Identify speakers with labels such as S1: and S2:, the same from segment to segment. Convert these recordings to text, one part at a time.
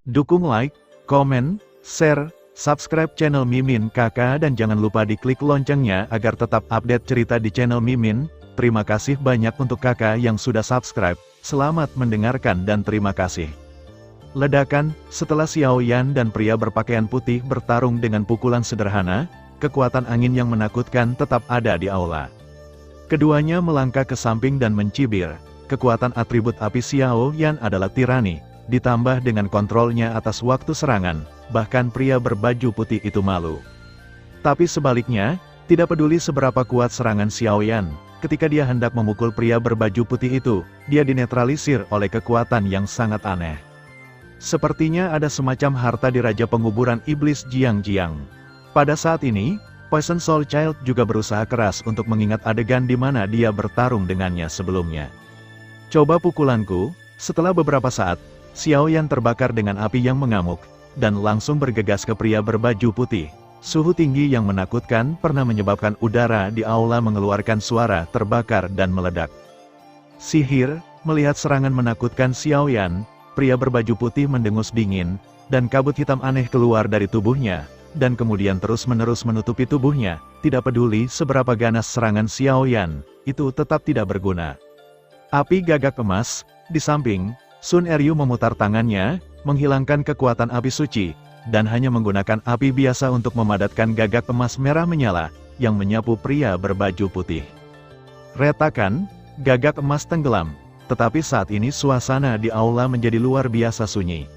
S1: Dukung like, komen, share, subscribe channel Mimin Kakak dan jangan lupa diklik loncengnya agar tetap update cerita di channel Mimin. Terima kasih banyak untuk kakak yang sudah subscribe. Selamat mendengarkan dan terima kasih. Ledakan, setelah Xiao Yan dan pria berpakaian putih bertarung dengan pukulan sederhana, kekuatan angin yang menakutkan tetap ada di aula. Keduanya melangkah ke samping dan mencibir. Kekuatan atribut api Xiao Yan adalah tirani, ditambah dengan kontrolnya atas waktu serangan, bahkan pria berbaju putih itu malu. Tapi sebaliknya, tidak peduli seberapa kuat serangan Xiao Yan, ketika dia hendak memukul pria berbaju putih itu, dia dinetralisir oleh kekuatan yang sangat aneh. Sepertinya ada semacam harta di Raja Penguburan Iblis Jiang-Jiang. Pada saat ini, Poison Soul Child juga berusaha keras untuk mengingat adegan di mana dia bertarung dengannya sebelumnya. Coba pukulanku. Setelah beberapa saat, Xiao Yan terbakar dengan api yang mengamuk, dan langsung bergegas ke pria berbaju putih. Suhu tinggi yang menakutkan pernah menyebabkan udara di aula mengeluarkan suara terbakar dan meledak. Sihir, melihat serangan menakutkan Xiao Yan, pria berbaju putih mendengus dingin, dan kabut hitam aneh keluar dari tubuhnya, dan kemudian terus-menerus menutupi tubuhnya. Tidak peduli seberapa ganas serangan Xiao Yan, itu tetap tidak berguna. Api gagak emas, di samping, Sun Eryu memutar tangannya, menghilangkan kekuatan api suci, dan hanya menggunakan api biasa untuk memadatkan gagak emas merah menyala, yang menyapu pria berbaju putih. Retakan, gagak emas tenggelam, tetapi saat ini suasana di aula menjadi luar biasa sunyi.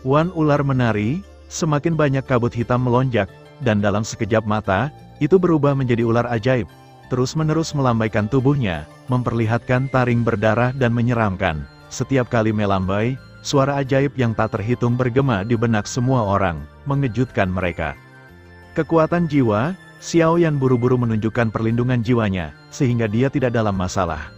S1: Wan ular menari, semakin banyak kabut hitam melonjak, dan dalam sekejap mata, itu berubah menjadi ular ajaib, terus-menerus melambaikan tubuhnya, memperlihatkan taring berdarah dan menyeramkan. Setiap kali melambai, suara ajaib yang tak terhitung bergema di benak semua orang, mengejutkan mereka. Kekuatan jiwa, Xiao Yan buru-buru menunjukkan perlindungan jiwanya, sehingga dia tidak dalam masalah.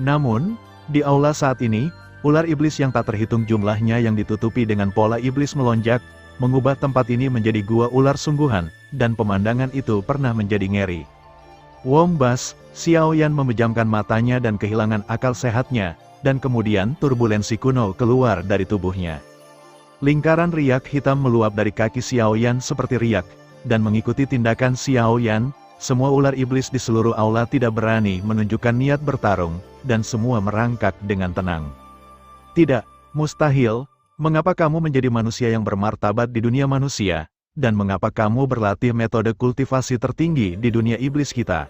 S1: Namun, di aula saat ini, ular iblis yang tak terhitung jumlahnya yang ditutupi dengan pola iblis melonjak, mengubah tempat ini menjadi gua ular sungguhan, dan pemandangan itu pernah menjadi ngeri. Wombas, Xiao Yan memejamkan matanya dan kehilangan akal sehatnya, dan kemudian turbulensi kuno keluar dari tubuhnya. Lingkaran riak hitam meluap dari kaki Xiao Yan seperti riak, dan mengikuti tindakan Xiao Yan, semua ular iblis di seluruh aula tidak berani menunjukkan niat bertarung, dan semua merangkak dengan tenang. Tidak, mustahil, mengapa kamu menjadi manusia yang bermartabat di dunia manusia, dan mengapa kamu berlatih metode kultivasi tertinggi di dunia iblis kita?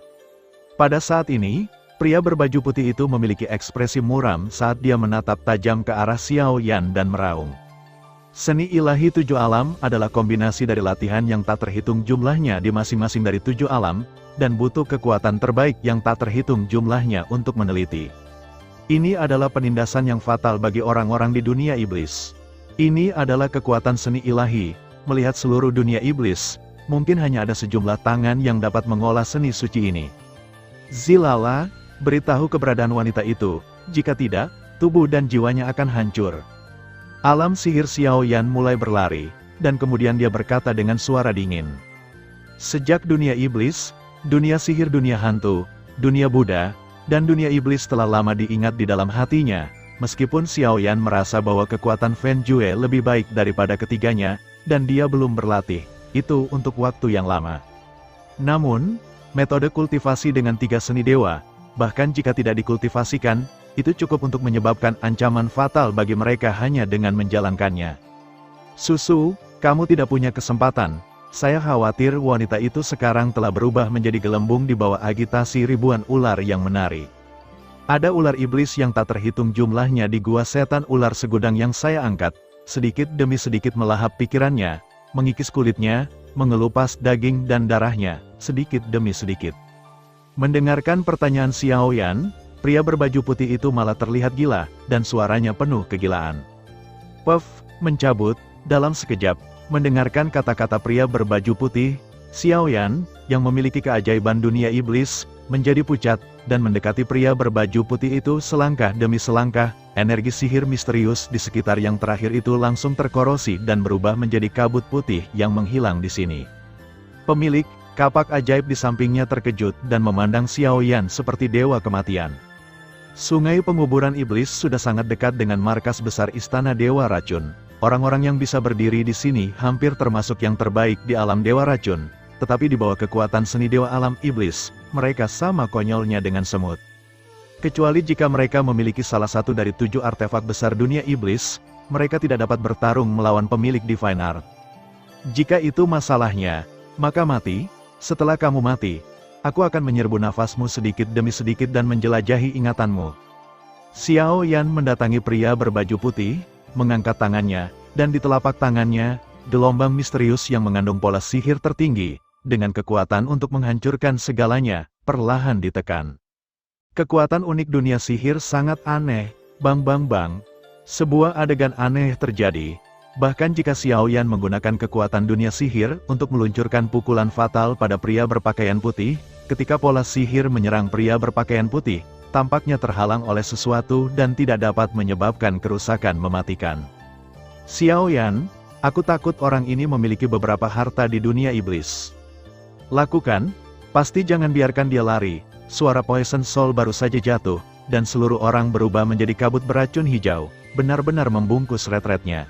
S1: Pada saat ini, pria berbaju putih itu memiliki ekspresi muram saat dia menatap tajam ke arah Xiao Yan dan meraung. Seni ilahi 7 alam adalah kombinasi dari latihan yang tak terhitung jumlahnya di masing-masing dari 7 alam, dan butuh kekuatan terbaik yang tak terhitung jumlahnya untuk meneliti. Ini adalah penindasan yang fatal bagi orang-orang di dunia iblis. Ini adalah kekuatan seni ilahi, melihat seluruh dunia iblis, mungkin hanya ada sejumlah tangan yang dapat mengolah seni suci ini. Zilala, beritahu keberadaan wanita itu, jika tidak, tubuh dan jiwanya akan hancur. Alam sihir Xiao Yan mulai berlari, dan kemudian dia berkata dengan suara dingin. Sejak dunia iblis, dunia sihir, dunia hantu, dunia Buddha, dan dunia iblis telah lama diingat di dalam hatinya, meskipun Xiao Yan merasa bahwa kekuatan Fen Jue lebih baik daripada ketiganya, dan dia belum berlatih, itu untuk waktu yang lama. Namun, metode kultivasi dengan 3 seni dewa, bahkan jika tidak dikultivasikan, itu cukup untuk menyebabkan ancaman fatal bagi mereka hanya dengan menjalankannya. Susu, kamu tidak punya kesempatan. Saya khawatir wanita itu sekarang telah berubah menjadi gelembung di bawah agitasi ribuan ular yang menari. Ada ular iblis yang tak terhitung jumlahnya di gua setan ular segudang yang saya angkat, sedikit demi sedikit melahap pikirannya, mengikis kulitnya, mengelupas daging dan darahnya, sedikit demi sedikit. Mendengarkan pertanyaan Xiao Yan, pria berbaju putih itu malah terlihat gila, dan suaranya penuh kegilaan. Puff, mencabut, dalam sekejap, mendengarkan kata-kata pria berbaju putih, Xiao Yan, yang memiliki keajaiban dunia iblis, menjadi pucat, dan mendekati pria berbaju putih itu selangkah demi selangkah. Energi sihir misterius di sekitar yang terakhir itu langsung terkorosi dan berubah menjadi kabut putih yang menghilang di sini. Pemilik kapak ajaib di sampingnya terkejut dan memandang Xiao Yan seperti dewa kematian. Sungai penguburan iblis sudah sangat dekat dengan markas besar Istana Dewa Racun. Orang-orang yang bisa berdiri di sini hampir termasuk yang terbaik di alam dewa racun, tetapi di bawah kekuatan seni dewa alam iblis, mereka sama konyolnya dengan semut. Kecuali jika mereka memiliki salah satu dari 7 artefak besar dunia iblis, mereka tidak dapat bertarung melawan pemilik Divine Art. Jika itu masalahnya, maka mati. Setelah kamu mati, aku akan menyerbu nafasmu sedikit demi sedikit dan menjelajahi ingatanmu. Xiao Yan mendatangi pria berbaju putih, mengangkat tangannya, dan di telapak tangannya, gelombang misterius yang mengandung pola sihir tertinggi, dengan kekuatan untuk menghancurkan segalanya, perlahan ditekan. Kekuatan unik dunia sihir sangat aneh, bang. Sebuah adegan aneh terjadi, bahkan jika Xiao Yan menggunakan kekuatan dunia sihir untuk meluncurkan pukulan fatal pada pria berpakaian putih, ketika pola sihir menyerang pria berpakaian putih, tampaknya terhalang oleh sesuatu dan tidak dapat menyebabkan kerusakan mematikan. Xiao Yan, aku takut orang ini memiliki beberapa harta di dunia iblis. Lakukan, pasti jangan biarkan dia lari. Suara Poison Soul baru saja jatuh, dan seluruh orang berubah menjadi kabut beracun hijau, benar-benar membungkus retretnya.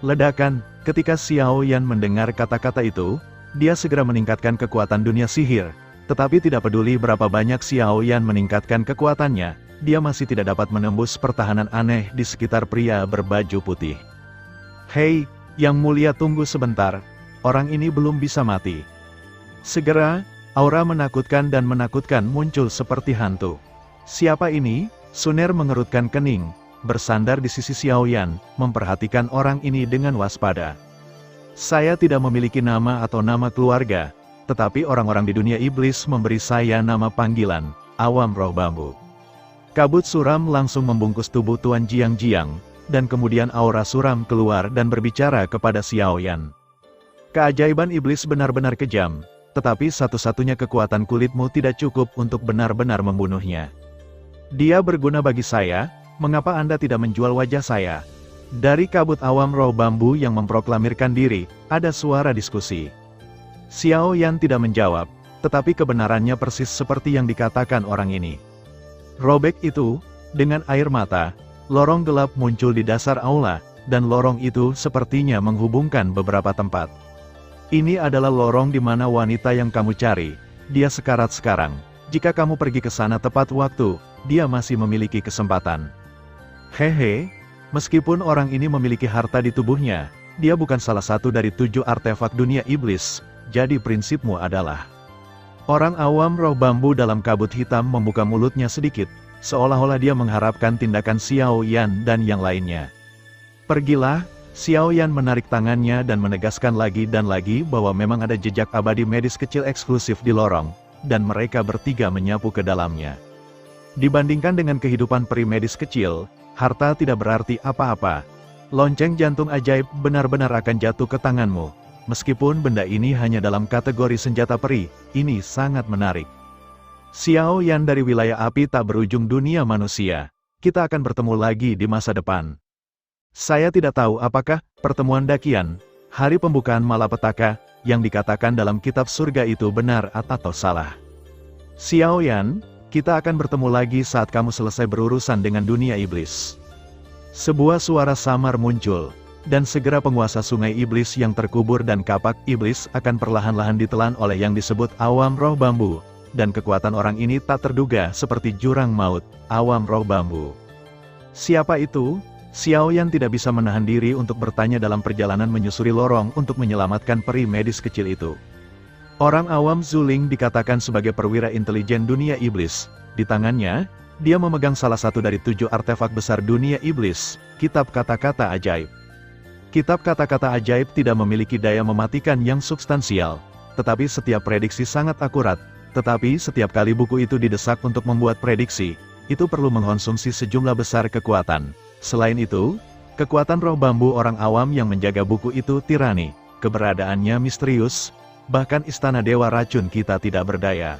S1: Ledakan, ketika Xiao Yan mendengar kata-kata itu, dia segera meningkatkan kekuatan dunia sihir. Tetapi tidak peduli berapa banyak Xiao Yan meningkatkan kekuatannya, dia masih tidak dapat menembus pertahanan aneh di sekitar pria berbaju putih. Hei, Yang Mulia tunggu sebentar, orang ini belum bisa mati. Segera, aura menakutkan dan menakutkan muncul seperti hantu. Siapa ini? Suner mengerutkan kening, bersandar di sisi Xiao Yan, memperhatikan orang ini dengan waspada. Saya tidak memiliki nama atau nama keluarga, tetapi orang-orang di dunia iblis memberi saya nama panggilan, Awam Roh Bambu. Kabut suram langsung membungkus tubuh Tuan Jiang, dan kemudian aura suram keluar dan berbicara kepada Xiao Yan. Keajaiban iblis benar-benar kejam, tetapi satu-satunya kekuatan kulitmu tidak cukup untuk benar-benar membunuhnya. Dia berguna bagi saya, mengapa Anda tidak menjual wajah saya? Dari kabut Awam Roh Bambu yang memproklamirkan diri, ada suara diskusi. Xiao Yan tidak menjawab, tetapi kebenarannya persis seperti yang dikatakan orang ini. Robek itu, dengan air mata, lorong gelap muncul di dasar aula, dan lorong itu sepertinya menghubungkan beberapa tempat. Ini adalah lorong di mana wanita yang kamu cari, dia sekarat sekarang. Jika kamu pergi ke sana tepat waktu, dia masih memiliki kesempatan. Hehe, meskipun orang ini memiliki harta di tubuhnya, dia bukan salah satu dari 7 artefak dunia iblis. Jadi prinsipmu adalah... Orang Awam Roh Bambu dalam kabut hitam membuka mulutnya sedikit, seolah-olah dia mengharapkan tindakan Xiao Yan dan yang lainnya. Pergilah, Xiao Yan menarik tangannya dan menegaskan lagi dan lagi bahwa memang ada jejak abadi medis kecil eksklusif di lorong, dan mereka bertiga menyapu ke dalamnya. Dibandingkan dengan kehidupan peri medis kecil, harta tidak berarti apa-apa. Lonceng jantung ajaib benar-benar akan jatuh ke tanganmu. Meskipun benda ini hanya dalam kategori senjata peri, ini sangat menarik. Xiao Yan dari wilayah api tak berujung dunia manusia. Kita akan bertemu lagi di masa depan. Saya tidak tahu apakah pertemuan Dakian, hari pembukaan malapetaka, yang dikatakan dalam kitab surga itu benar atau salah. Xiao Yan, kita akan bertemu lagi saat kamu selesai berurusan dengan dunia iblis. Sebuah suara samar muncul. Dan segera penguasa sungai iblis yang terkubur dan kapak iblis akan perlahan-lahan ditelan oleh yang disebut Awam Roh Bambu. Dan kekuatan orang ini tak terduga seperti jurang maut, Awam Roh Bambu. Siapa itu? Xiao Yan tidak bisa menahan diri untuk bertanya dalam perjalanan menyusuri lorong untuk menyelamatkan peri medis kecil itu. Orang awam Zuling dikatakan sebagai perwira intelijen dunia iblis. Di tangannya, dia memegang salah satu dari 7 artefak besar dunia iblis, kitab kata-kata ajaib. Kitab kata-kata ajaib tidak memiliki daya mematikan yang substansial, tetapi setiap prediksi sangat akurat, tetapi setiap kali buku itu didesak untuk membuat prediksi, itu perlu mengkonsumsi sejumlah besar kekuatan. Selain itu, kekuatan roh bambu orang awam yang menjaga buku itu tirani, keberadaannya misterius, bahkan istana dewa racun kita tidak berdaya.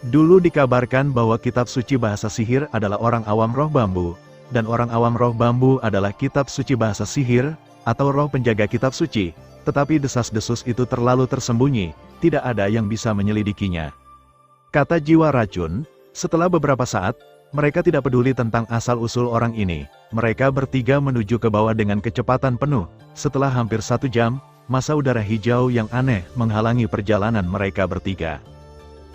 S1: Dulu dikabarkan bahwa kitab suci bahasa sihir adalah orang awam roh bambu, dan orang awam roh bambu adalah kitab suci bahasa sihir, atau roh penjaga kitab suci, tetapi desas-desus itu terlalu tersembunyi, tidak ada yang bisa menyelidikinya. Kata jiwa racun, setelah beberapa saat, Mereka tidak peduli tentang asal-usul orang ini. Mereka bertiga menuju ke bawah dengan kecepatan penuh. Setelah hampir 1 jam, massa udara hijau yang aneh menghalangi perjalanan mereka bertiga.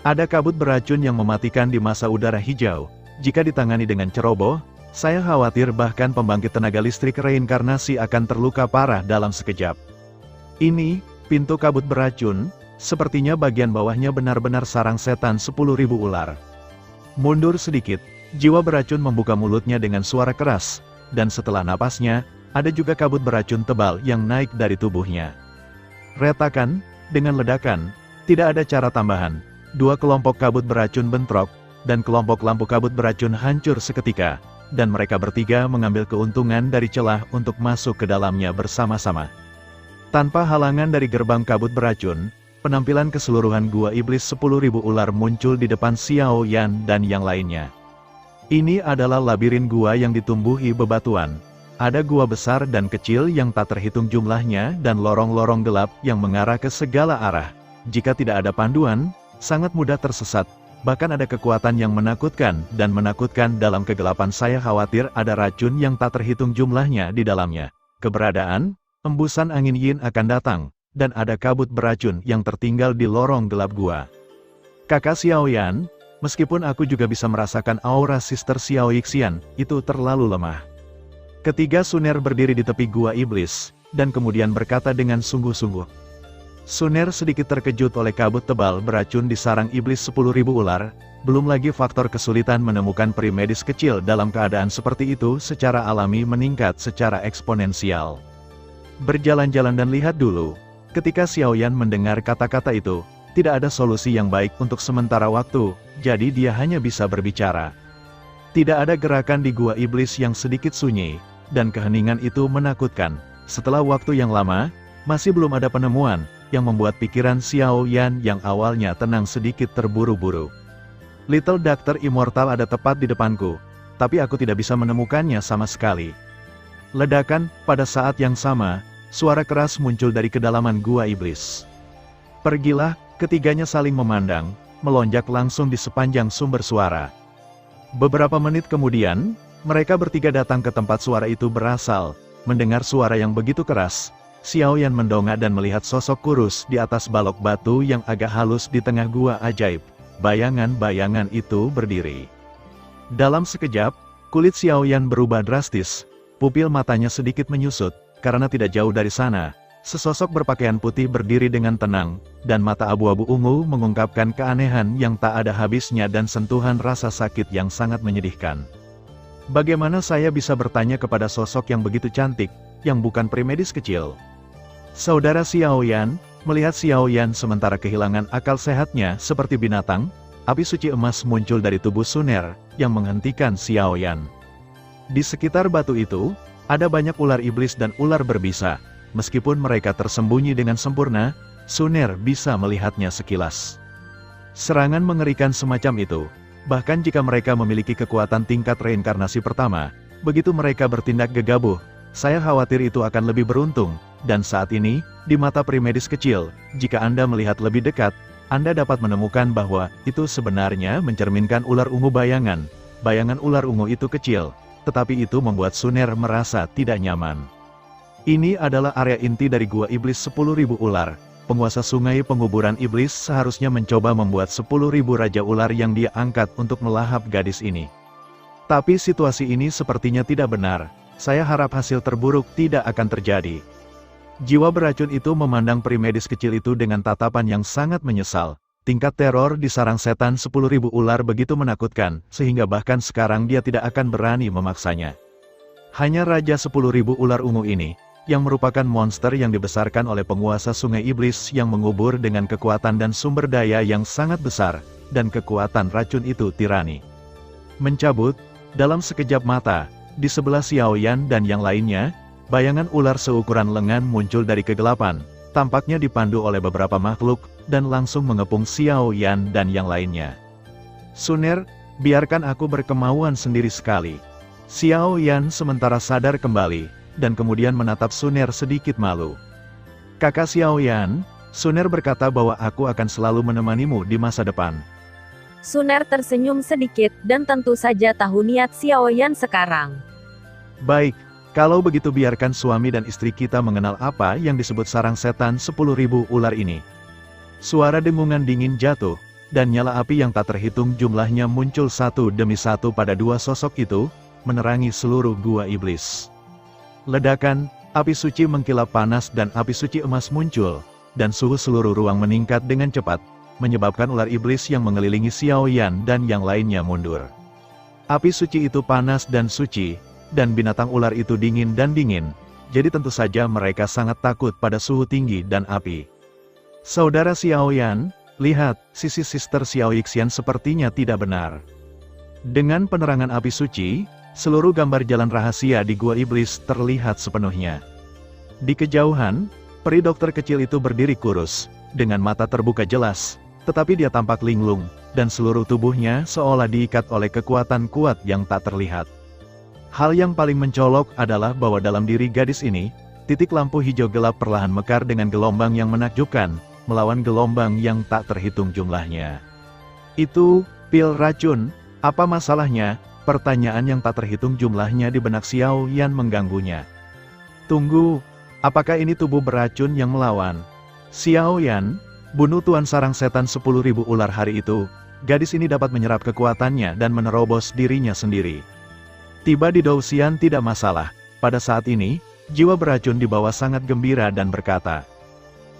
S1: Ada kabut beracun yang mematikan di massa udara hijau. Jika ditangani dengan ceroboh, saya khawatir bahkan pembangkit tenaga listrik reinkarnasi akan terluka parah dalam sekejap. Ini, pintu kabut beracun, sepertinya bagian bawahnya benar-benar sarang setan 10.000 ular. Mundur sedikit, jiwa beracun membuka mulutnya dengan suara keras, dan setelah napasnya, ada juga kabut beracun tebal yang naik dari tubuhnya. Retakan, dengan ledakan, tidak ada cara tambahan. 2 kelompok kabut beracun bentrok, dan kelompok lampu kabut beracun hancur seketika, dan mereka bertiga mengambil keuntungan dari celah untuk masuk ke dalamnya bersama-sama. Tanpa halangan dari gerbang kabut beracun, penampilan keseluruhan gua iblis 10.000 ular muncul di depan Xiao Yan dan yang lainnya. Ini adalah labirin gua yang ditumbuhi bebatuan. Ada gua besar dan kecil yang tak terhitung jumlahnya dan lorong-lorong gelap yang mengarah ke segala arah. Jika tidak ada panduan, sangat mudah tersesat. Bahkan ada kekuatan yang menakutkan dan menakutkan dalam kegelapan. Saya khawatir ada racun yang tak terhitung jumlahnya di dalamnya. Keberadaan, embusan angin yin akan datang, dan ada kabut beracun yang tertinggal di lorong gelap gua. Kakak Xiao Yan, meskipun aku juga bisa merasakan aura Sister Xiao Yixian, itu terlalu lemah. Ketiga Suner berdiri di tepi gua iblis, dan kemudian berkata dengan sungguh-sungguh. Suner sedikit terkejut oleh kabut tebal beracun di sarang iblis 10.000 ular, belum lagi faktor kesulitan menemukan peri medis kecil dalam keadaan seperti itu secara alami meningkat secara eksponensial. Berjalan-jalan dan lihat dulu. Ketika Xiao Yan mendengar kata-kata itu, tidak ada solusi yang baik untuk sementara waktu, jadi dia hanya bisa berbicara. Tidak ada gerakan di gua iblis yang sedikit sunyi, dan keheningan itu menakutkan. Setelah waktu yang lama, masih belum ada penemuan yang membuat pikiran Xiao Yan yang awalnya tenang sedikit terburu-buru. Little Doctor Immortal ada tepat di depanku, tapi aku tidak bisa menemukannya sama sekali. Ledakan, pada saat yang sama, suara keras muncul dari kedalaman gua iblis. Pergilah, ketiganya saling memandang, melonjak langsung di sepanjang sumber suara. Beberapa menit kemudian, mereka bertiga datang ke tempat suara itu berasal. Mendengar suara yang begitu keras, Xiao Yan mendongak dan melihat sosok kurus di atas balok batu yang agak halus di tengah gua ajaib. Bayangan-bayangan itu berdiri. Dalam sekejap, kulit Xiao Yan berubah drastis, pupil matanya sedikit menyusut, karena tidak jauh dari sana, sesosok berpakaian putih berdiri dengan tenang, dan mata abu-abu ungu mengungkapkan keanehan yang tak ada habisnya dan sentuhan rasa sakit yang sangat menyedihkan. Bagaimana saya bisa bertanya kepada sosok yang begitu cantik, yang bukan peri medis kecil? Saudara Xiao Yan, melihat Xiao Yan sementara kehilangan akal sehatnya seperti binatang, api suci emas muncul dari tubuh Suner, yang menghentikan Xiao Yan. Di sekitar batu itu, ada banyak ular iblis dan ular berbisa. Meskipun mereka tersembunyi dengan sempurna, Suner bisa melihatnya sekilas. Serangan mengerikan semacam itu, bahkan jika mereka memiliki kekuatan tingkat reinkarnasi pertama, begitu mereka bertindak gegabah, saya khawatir itu akan lebih beruntung. Dan saat ini, di mata peri medis kecil, jika Anda melihat lebih dekat, Anda dapat menemukan bahwa itu sebenarnya mencerminkan ular ungu bayangan. Bayangan ular ungu itu kecil, tetapi itu membuat Suner merasa tidak nyaman. Ini adalah area inti dari gua iblis 10.000 ular. Penguasa sungai penguburan iblis seharusnya mencoba membuat 10.000 raja ular yang dia angkat untuk melahap gadis ini. Tapi situasi ini sepertinya tidak benar. Saya harap hasil terburuk tidak akan terjadi. Jiwa beracun itu memandang peri medis kecil itu dengan tatapan yang sangat menyesal. Tingkat teror di sarang setan 10.000 ular begitu menakutkan, sehingga bahkan sekarang dia tidak akan berani memaksanya. Hanya Raja 10.000 ular ungu ini, yang merupakan monster yang dibesarkan oleh penguasa sungai iblis yang mengubur dengan kekuatan dan sumber daya yang sangat besar, dan kekuatan racun itu tirani. Mencabut, dalam sekejap mata, di sebelah Xiao Yan dan yang lainnya, bayangan ular seukuran lengan muncul dari kegelapan, tampaknya dipandu oleh beberapa makhluk, dan langsung mengepung Xiao Yan dan yang lainnya. Suner, biarkan aku berkemauan sendiri sekali. Xiao Yan sementara sadar kembali, dan kemudian menatap Suner sedikit malu. Kakak Xiao Yan, Suner berkata bahwa aku akan selalu menemanimu di masa depan.
S2: Suner tersenyum sedikit, dan tentu saja tahu niat Xiaoyan sekarang.
S1: Baik, kalau begitu biarkan suami dan istri kita mengenal apa yang disebut sarang setan 10.000 ular ini. Suara dengungan dingin jatuh, dan nyala api yang tak terhitung jumlahnya muncul satu demi satu pada dua sosok itu, menerangi seluruh gua iblis. Ledakan, api suci mengkilap panas dan api suci emas muncul, dan suhu seluruh ruang meningkat dengan cepat, menyebabkan ular iblis yang mengelilingi Xiaoyan dan yang lainnya mundur. Api suci itu panas dan suci, dan binatang ular itu dingin dan dingin, jadi tentu saja mereka sangat takut pada suhu tinggi dan api. Saudara Xiaoyan, lihat, sisi Sister Xiaoyixian sepertinya tidak benar. Dengan penerangan api suci, seluruh gambar jalan rahasia di gua iblis terlihat sepenuhnya. Di kejauhan, peri dokter kecil itu berdiri kurus, dengan mata terbuka jelas, tetapi dia tampak linglung, dan seluruh tubuhnya seolah diikat oleh kekuatan kuat yang tak terlihat. Hal yang paling mencolok adalah bahwa dalam diri gadis ini, titik lampu hijau gelap perlahan mekar dengan gelombang yang menakjubkan, melawan gelombang yang tak terhitung jumlahnya. Itu, pil racun, apa masalahnya? Pertanyaan yang tak terhitung jumlahnya di benak Xiaoyan mengganggunya. Tunggu, apakah ini tubuh beracun yang melawan? Xiaoyan, bunuh tuan sarang setan 10.000 ular hari itu, gadis ini dapat menyerap kekuatannya dan menerobos dirinya sendiri. Tiba di Douxian tidak masalah, pada saat ini, jiwa beracun di bawah sangat gembira dan berkata,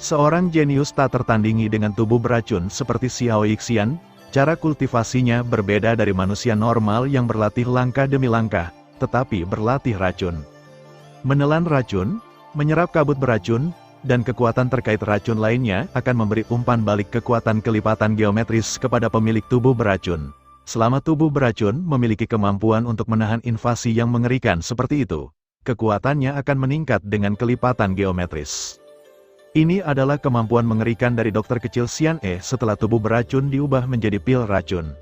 S1: seorang jenius tak tertandingi dengan tubuh beracun seperti Xiaoyixian, cara kultivasinya berbeda dari manusia normal yang berlatih langkah demi langkah, tetapi berlatih racun. Menelan racun, menyerap kabut beracun, dan kekuatan terkait racun lainnya akan memberi umpan balik kekuatan kelipatan geometris kepada pemilik tubuh beracun. Selama tubuh beracun memiliki kemampuan untuk menahan invasi yang mengerikan seperti itu, kekuatannya akan meningkat dengan kelipatan geometris. Ini adalah kemampuan mengerikan dari dokter kecil Xian E setelah tubuh beracun diubah menjadi pil racun.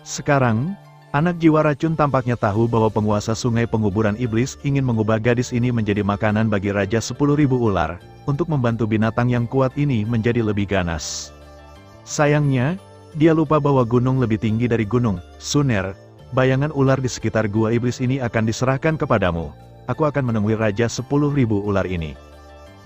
S1: Sekarang, anak jiwa racun tampaknya tahu bahwa penguasa sungai penguburan iblis ingin mengubah gadis ini menjadi makanan bagi Raja 10.000 ular, untuk membantu binatang yang kuat ini menjadi lebih ganas. Sayangnya, dia lupa bahwa gunung lebih tinggi dari gunung, Suner. Bayangan ular di sekitar gua iblis ini akan diserahkan kepadamu. Aku akan menemui Raja 10.000 ular ini.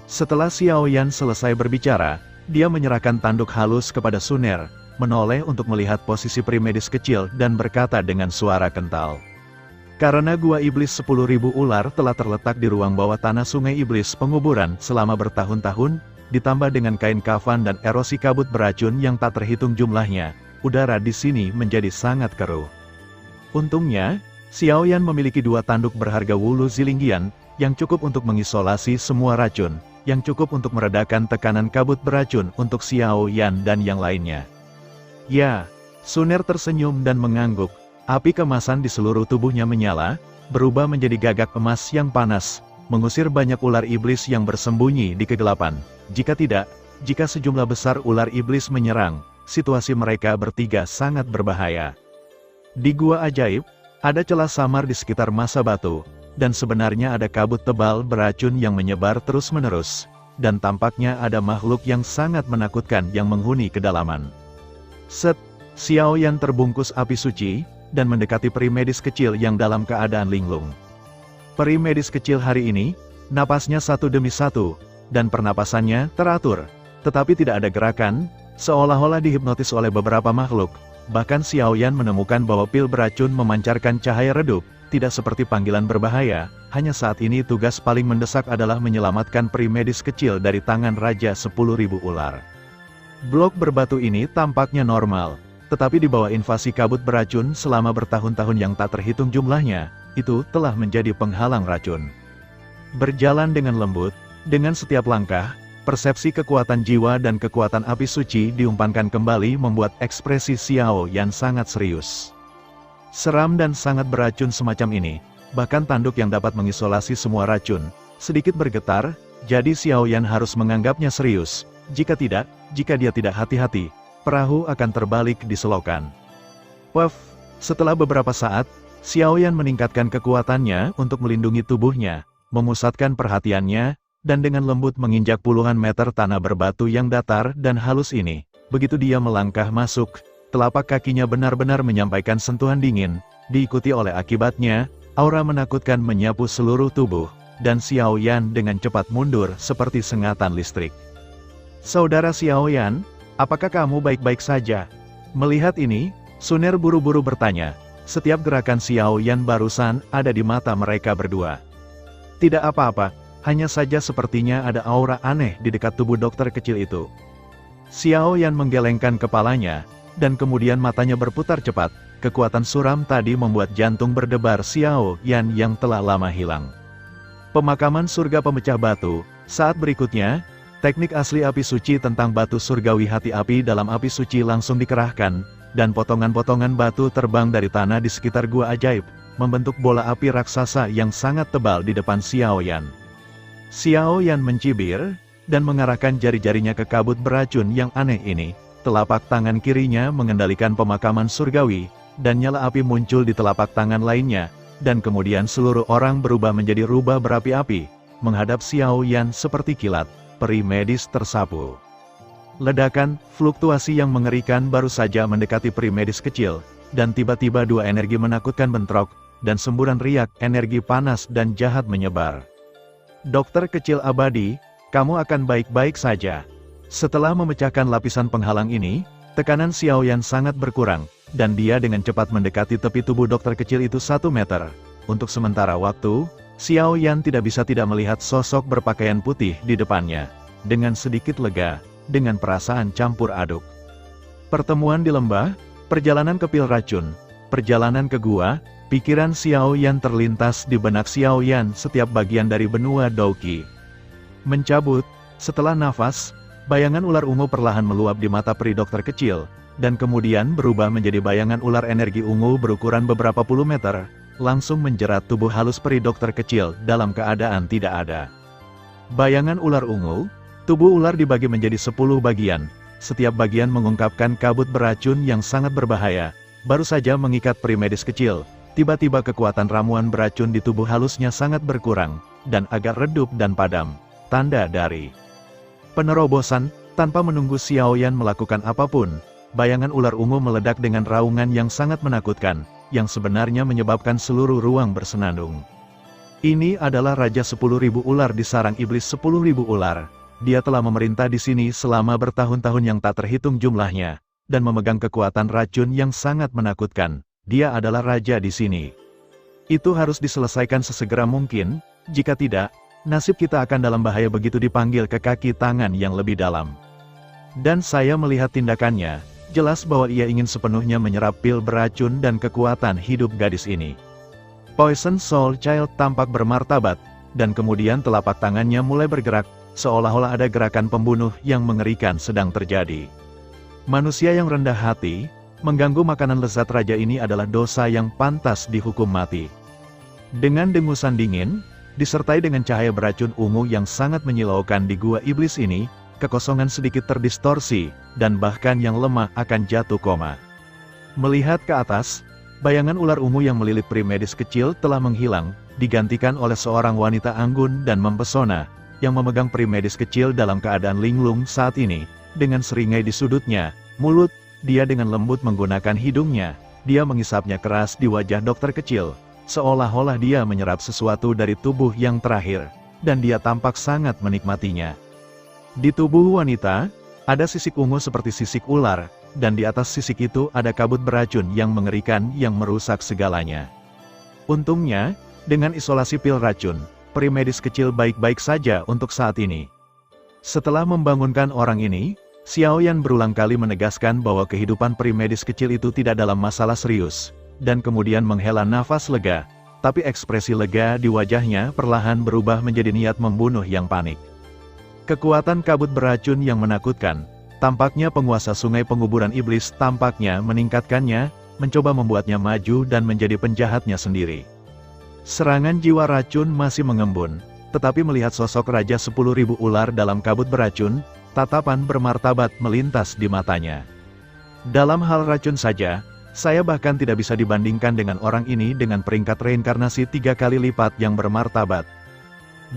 S1: Setelah Xiaoyan selesai berbicara, dia menyerahkan tanduk halus kepada Suner, menoleh untuk melihat posisi peri medis kecil dan berkata dengan suara kental. Karena gua iblis 10.000 ular telah terletak di ruang bawah tanah sungai iblis penguburan selama bertahun-tahun, ditambah dengan kain kafan dan erosi kabut beracun yang tak terhitung jumlahnya, udara di sini menjadi sangat keruh. Untungnya, Xiaoyan memiliki dua tanduk berharga wulu Zilinggian, yang cukup untuk mengisolasi semua racun, yang cukup untuk meredakan tekanan kabut beracun untuk Xiaoyan dan yang lainnya. Ya, Suner tersenyum dan mengangguk, api kemasan di seluruh tubuhnya menyala, berubah menjadi gagak emas yang panas, mengusir banyak ular iblis yang bersembunyi di kegelapan. Jika tidak, jika sejumlah besar ular iblis menyerang, situasi mereka bertiga sangat berbahaya. Di gua ajaib, ada celah samar di sekitar masa batu, dan sebenarnya ada kabut tebal beracun yang menyebar terus-menerus, dan tampaknya ada makhluk yang sangat menakutkan yang menghuni kedalaman. Set, Xiaoyan terbungkus api suci, dan mendekati peri medis kecil yang dalam keadaan linglung. Peri medis kecil hari ini, napasnya satu demi satu, dan pernapasannya teratur, tetapi tidak ada gerakan, seolah-olah dihipnotis oleh beberapa makhluk. Bahkan Xiaoyan menemukan bahwa pil beracun memancarkan cahaya redup, tidak seperti panggilan berbahaya, hanya saat ini tugas paling mendesak adalah menyelamatkan peri medis kecil dari tangan Raja 10.000 ular. Blok berbatu ini tampaknya normal, tetapi di bawah invasi kabut beracun selama bertahun-tahun yang tak terhitung jumlahnya, itu telah menjadi penghalang racun. Berjalan dengan lembut, dengan setiap langkah, persepsi kekuatan jiwa dan kekuatan api suci diumpankan kembali membuat ekspresi Xiaoyan sangat serius. Seram dan sangat beracun semacam ini, bahkan tanduk yang dapat mengisolasi semua racun, sedikit bergetar, jadi Xiaoyan harus menganggapnya serius. Jika tidak, jika dia tidak hati-hati, perahu akan terbalik di selokan. Puff, setelah beberapa saat, Xiaoyan meningkatkan kekuatannya untuk melindungi tubuhnya, memusatkan perhatiannya, dan dengan lembut menginjak puluhan meter tanah berbatu yang datar dan halus ini. Begitu dia melangkah masuk, telapak kakinya benar-benar menyampaikan sentuhan dingin, diikuti oleh akibatnya, aura menakutkan menyapu seluruh tubuh, dan Xiao Yan dengan cepat mundur seperti sengatan listrik. Saudara Xiao Yan, apakah kamu baik-baik saja? Melihat ini, Suner buru-buru bertanya. Setiap gerakan Xiao Yan barusan ada di mata mereka berdua. Tidak apa-apa, hanya saja sepertinya ada aura aneh di dekat tubuh dokter kecil itu. Xiao Yan menggelengkan kepalanya, dan kemudian matanya berputar cepat. Kekuatan suram tadi membuat jantung berdebar Xiao Yan yang telah lama hilang. Pemakaman surga pemecah batu. Saat berikutnya, teknik asli api suci tentang batu surgawi hati api dalam api suci langsung dikerahkan, dan potongan-potongan batu terbang dari tanah di sekitar gua ajaib, membentuk bola api raksasa yang sangat tebal di depan Xiao Yan. Xiao Yan mencibir, dan mengarahkan jari-jarinya ke kabut beracun yang aneh ini. Telapak tangan kirinya mengendalikan pemakaman surgawi, dan nyala api muncul di telapak tangan lainnya, dan kemudian seluruh orang berubah menjadi rubah berapi-api, menghadap Xiao Yan seperti kilat, peri medis tersapu. Ledakan, fluktuasi yang mengerikan baru saja mendekati peri medis kecil, dan tiba-tiba dua energi menakutkan bentrok, dan semburan riak, energi panas dan jahat menyebar. Dokter kecil abadi, kamu akan baik-baik saja. Setelah memecahkan lapisan penghalang ini, tekanan Xiao Yan sangat berkurang, dan dia dengan cepat mendekati tepi tubuh dokter kecil itu 1 meter. Untuk sementara waktu, Xiao Yan tidak bisa tidak melihat sosok berpakaian putih di depannya. Dengan sedikit lega, dengan perasaan campur aduk. Pertemuan di lembah, perjalanan ke pil racun, perjalanan ke gua, pikiran Xiao Yan terlintas di benak Xiao Yan setiap bagian dari benua Douqi. Mencabut, setelah nafas, bayangan ular ungu perlahan meluap di mata peri dokter kecil, dan kemudian berubah menjadi bayangan ular energi ungu berukuran beberapa puluh meter, langsung menjerat tubuh halus peri dokter kecil dalam keadaan tidak ada. Bayangan ular ungu, tubuh ular dibagi menjadi 10 bagian, setiap bagian mengungkapkan kabut beracun yang sangat berbahaya, baru saja mengikat peri medis kecil, tiba-tiba kekuatan ramuan beracun di tubuh halusnya sangat berkurang, dan agak redup dan padam, tanda dari penerobosan. Tanpa menunggu Xiao Yan melakukan apapun, bayangan ular ungu meledak dengan raungan yang sangat menakutkan, yang sebenarnya menyebabkan seluruh ruang bersenandung. Ini adalah Raja 10.000 ular di sarang iblis 10.000 ular. Dia telah memerintah di sini selama bertahun-tahun yang tak terhitung jumlahnya, dan memegang kekuatan racun yang sangat menakutkan. Dia adalah raja di sini. Itu harus diselesaikan sesegera mungkin, jika tidak, nasib kita akan dalam bahaya begitu dipanggil ke kaki tangan yang lebih dalam. Dan saya melihat tindakannya, jelas bahwa ia ingin sepenuhnya menyerap pil beracun dan kekuatan hidup gadis ini. Poison Soul Child tampak bermartabat, dan kemudian telapak tangannya mulai bergerak, seolah-olah ada gerakan pembunuh yang mengerikan sedang terjadi. Manusia yang rendah hati, mengganggu makanan lezat raja ini adalah dosa yang pantas dihukum mati. Dengan dengusan dingin, disertai dengan cahaya beracun ungu yang sangat menyilaukan di gua iblis ini, kekosongan sedikit terdistorsi, dan bahkan yang lemah akan jatuh koma. Melihat ke atas, bayangan ular ungu yang melilit peri medis kecil telah menghilang, digantikan oleh seorang wanita anggun dan mempesona, yang memegang peri medis kecil dalam keadaan linglung saat ini, dengan seringai di sudutnya, mulut, dia dengan lembut menggunakan hidungnya, dia mengisapnya keras di wajah dokter kecil, seolah-olah dia menyerap sesuatu dari tubuh yang terakhir, dan dia tampak sangat menikmatinya. Di tubuh wanita, ada sisik ungu seperti sisik ular, dan di atas sisik itu ada kabut beracun yang mengerikan yang merusak segalanya. Untungnya, dengan isolasi pil racun, peri medis kecil baik-baik saja untuk saat ini. Setelah membangunkan orang ini, Xiao Yan berulang kali menegaskan bahwa kehidupan peri medis kecil itu tidak dalam masalah serius, dan kemudian menghela nafas lega, tapi ekspresi lega di wajahnya perlahan berubah menjadi niat membunuh yang panik. Kekuatan kabut beracun yang menakutkan, tampaknya penguasa sungai penguburan iblis tampaknya meningkatkannya, mencoba membuatnya maju dan menjadi penjahatnya sendiri. Serangan jiwa racun masih mengembun, tetapi melihat sosok Raja 10.000 ular dalam kabut beracun, tatapan bermartabat melintas di matanya. Dalam hal racun saja, saya bahkan tidak bisa dibandingkan dengan orang ini dengan peringkat reinkarnasi 3 kali lipat yang bermartabat.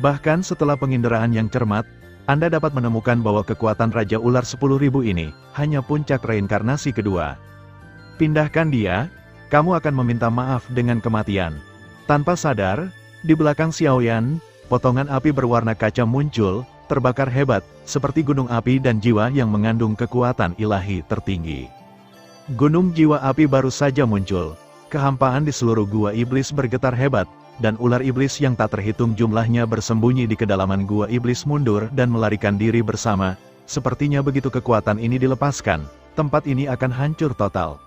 S1: Bahkan setelah penginderaan yang cermat, Anda dapat menemukan bahwa kekuatan Raja Ular 10.000 ini, hanya puncak reinkarnasi kedua. Pindahkan dia, kamu akan meminta maaf dengan kematian. Tanpa sadar, di belakang Xiaoyan, potongan api berwarna kaca muncul, terbakar hebat, seperti gunung api dan jiwa yang mengandung kekuatan ilahi tertinggi. Gunung jiwa api baru saja muncul. Kehampaan di seluruh gua iblis bergetar hebat, dan ular iblis yang tak terhitung jumlahnya bersembunyi di kedalaman gua iblis mundur dan melarikan diri bersama. Sepertinya begitu kekuatan ini dilepaskan, tempat ini akan hancur total.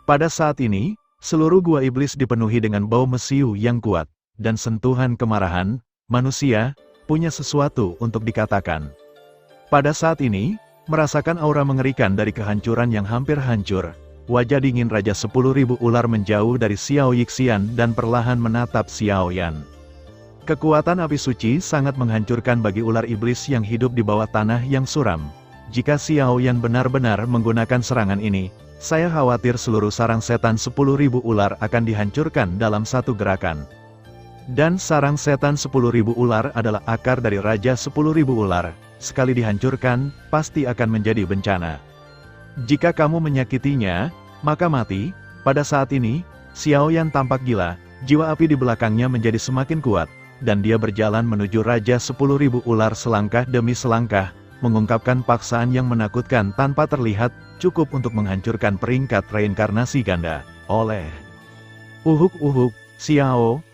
S1: Pada saat ini, seluruh gua iblis dipenuhi dengan bau mesiu yang kuat, dan sentuhan kemarahan. Manusia punya sesuatu untuk dikatakan. Pada saat ini, merasakan aura mengerikan dari kehancuran yang hampir hancur, wajah dingin Raja 10.000 ular menjauh dari Xiao Yixian dan perlahan menatap Xiaoyan. Kekuatan api suci sangat menghancurkan bagi ular iblis yang hidup di bawah tanah yang suram. Jika Xiaoyan benar-benar menggunakan serangan ini, saya khawatir seluruh sarang setan 10.000 ular akan dihancurkan dalam satu gerakan. Dan sarang setan 10.000 ular adalah akar dari Raja 10.000 ular, sekali dihancurkan, pasti akan menjadi bencana. Jika kamu menyakitinya, maka mati. Pada saat ini, Xiaoyan tampak gila, jiwa api di belakangnya menjadi semakin kuat, dan dia berjalan menuju Raja 10.000 ular selangkah demi selangkah, mengungkapkan paksaan yang menakutkan tanpa terlihat, cukup untuk menghancurkan peringkat reinkarnasi ganda. Oleh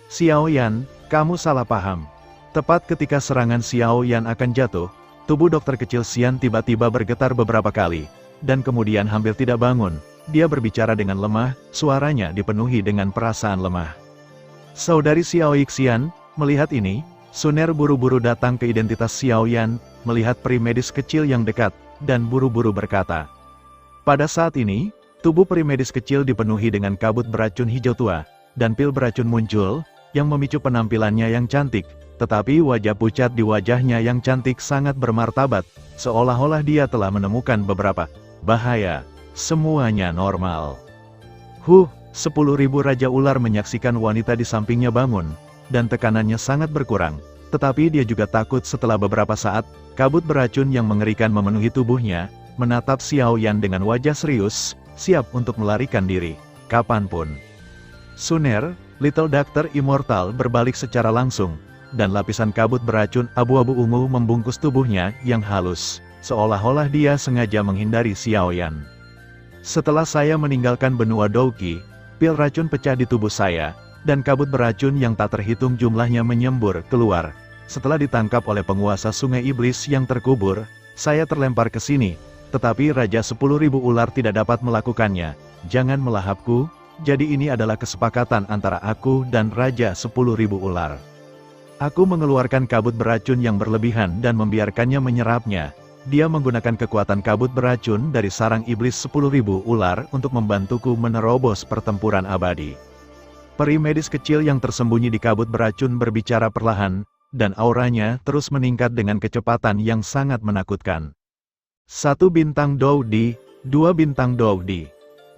S1: Xiaoyan, kamu salah paham. Tepat ketika serangan Xiaoyan akan jatuh, tubuh dokter kecil Xian tiba-tiba bergetar beberapa kali, dan kemudian hampir tidak bangun. Dia berbicara dengan lemah, suaranya dipenuhi dengan perasaan lemah. Saudari Xiao Yixian, melihat ini, Suner buru-buru datang ke identitas Xiaoyan, melihat peri medis kecil yang dekat, dan buru-buru berkata. Pada saat ini, tubuh peri medis kecil dipenuhi dengan kabut beracun hijau tua, dan pil beracun muncul, yang memicu penampilannya yang cantik, tetapi wajah pucat di wajahnya yang cantik sangat bermartabat, seolah-olah dia telah menemukan beberapa bahaya. Semuanya normal. 10.000 Raja Ular menyaksikan wanita di sampingnya bangun, dan tekanannya sangat berkurang, tetapi dia juga takut setelah beberapa saat, kabut beracun yang mengerikan memenuhi tubuhnya, menatap Xiaoyan dengan wajah serius, siap untuk melarikan diri, kapanpun. Suner, Little Doctor Immortal berbalik secara langsung, dan lapisan kabut beracun abu-abu ungu membungkus tubuhnya yang halus, seolah-olah dia sengaja menghindari Xiaoyan. Setelah saya meninggalkan benua Douqi, pil racun pecah di tubuh saya, dan kabut beracun yang tak terhitung jumlahnya menyembur keluar. Setelah ditangkap oleh penguasa sungai iblis yang terkubur, saya terlempar ke sini, tetapi Raja 10.000 ular tidak dapat melakukannya. Jangan melahapku. Jadi ini adalah kesepakatan antara aku dan Raja 10.000 ular. Aku mengeluarkan kabut beracun yang berlebihan dan membiarkannya menyerapnya. Dia menggunakan kekuatan kabut beracun dari sarang iblis 10.000 ular untuk membantuku menerobos pertempuran abadi. Peri medis kecil yang tersembunyi di kabut beracun berbicara perlahan, dan auranya terus meningkat dengan kecepatan yang sangat menakutkan. 1 bintang Doudi, 2 bintang Doudi.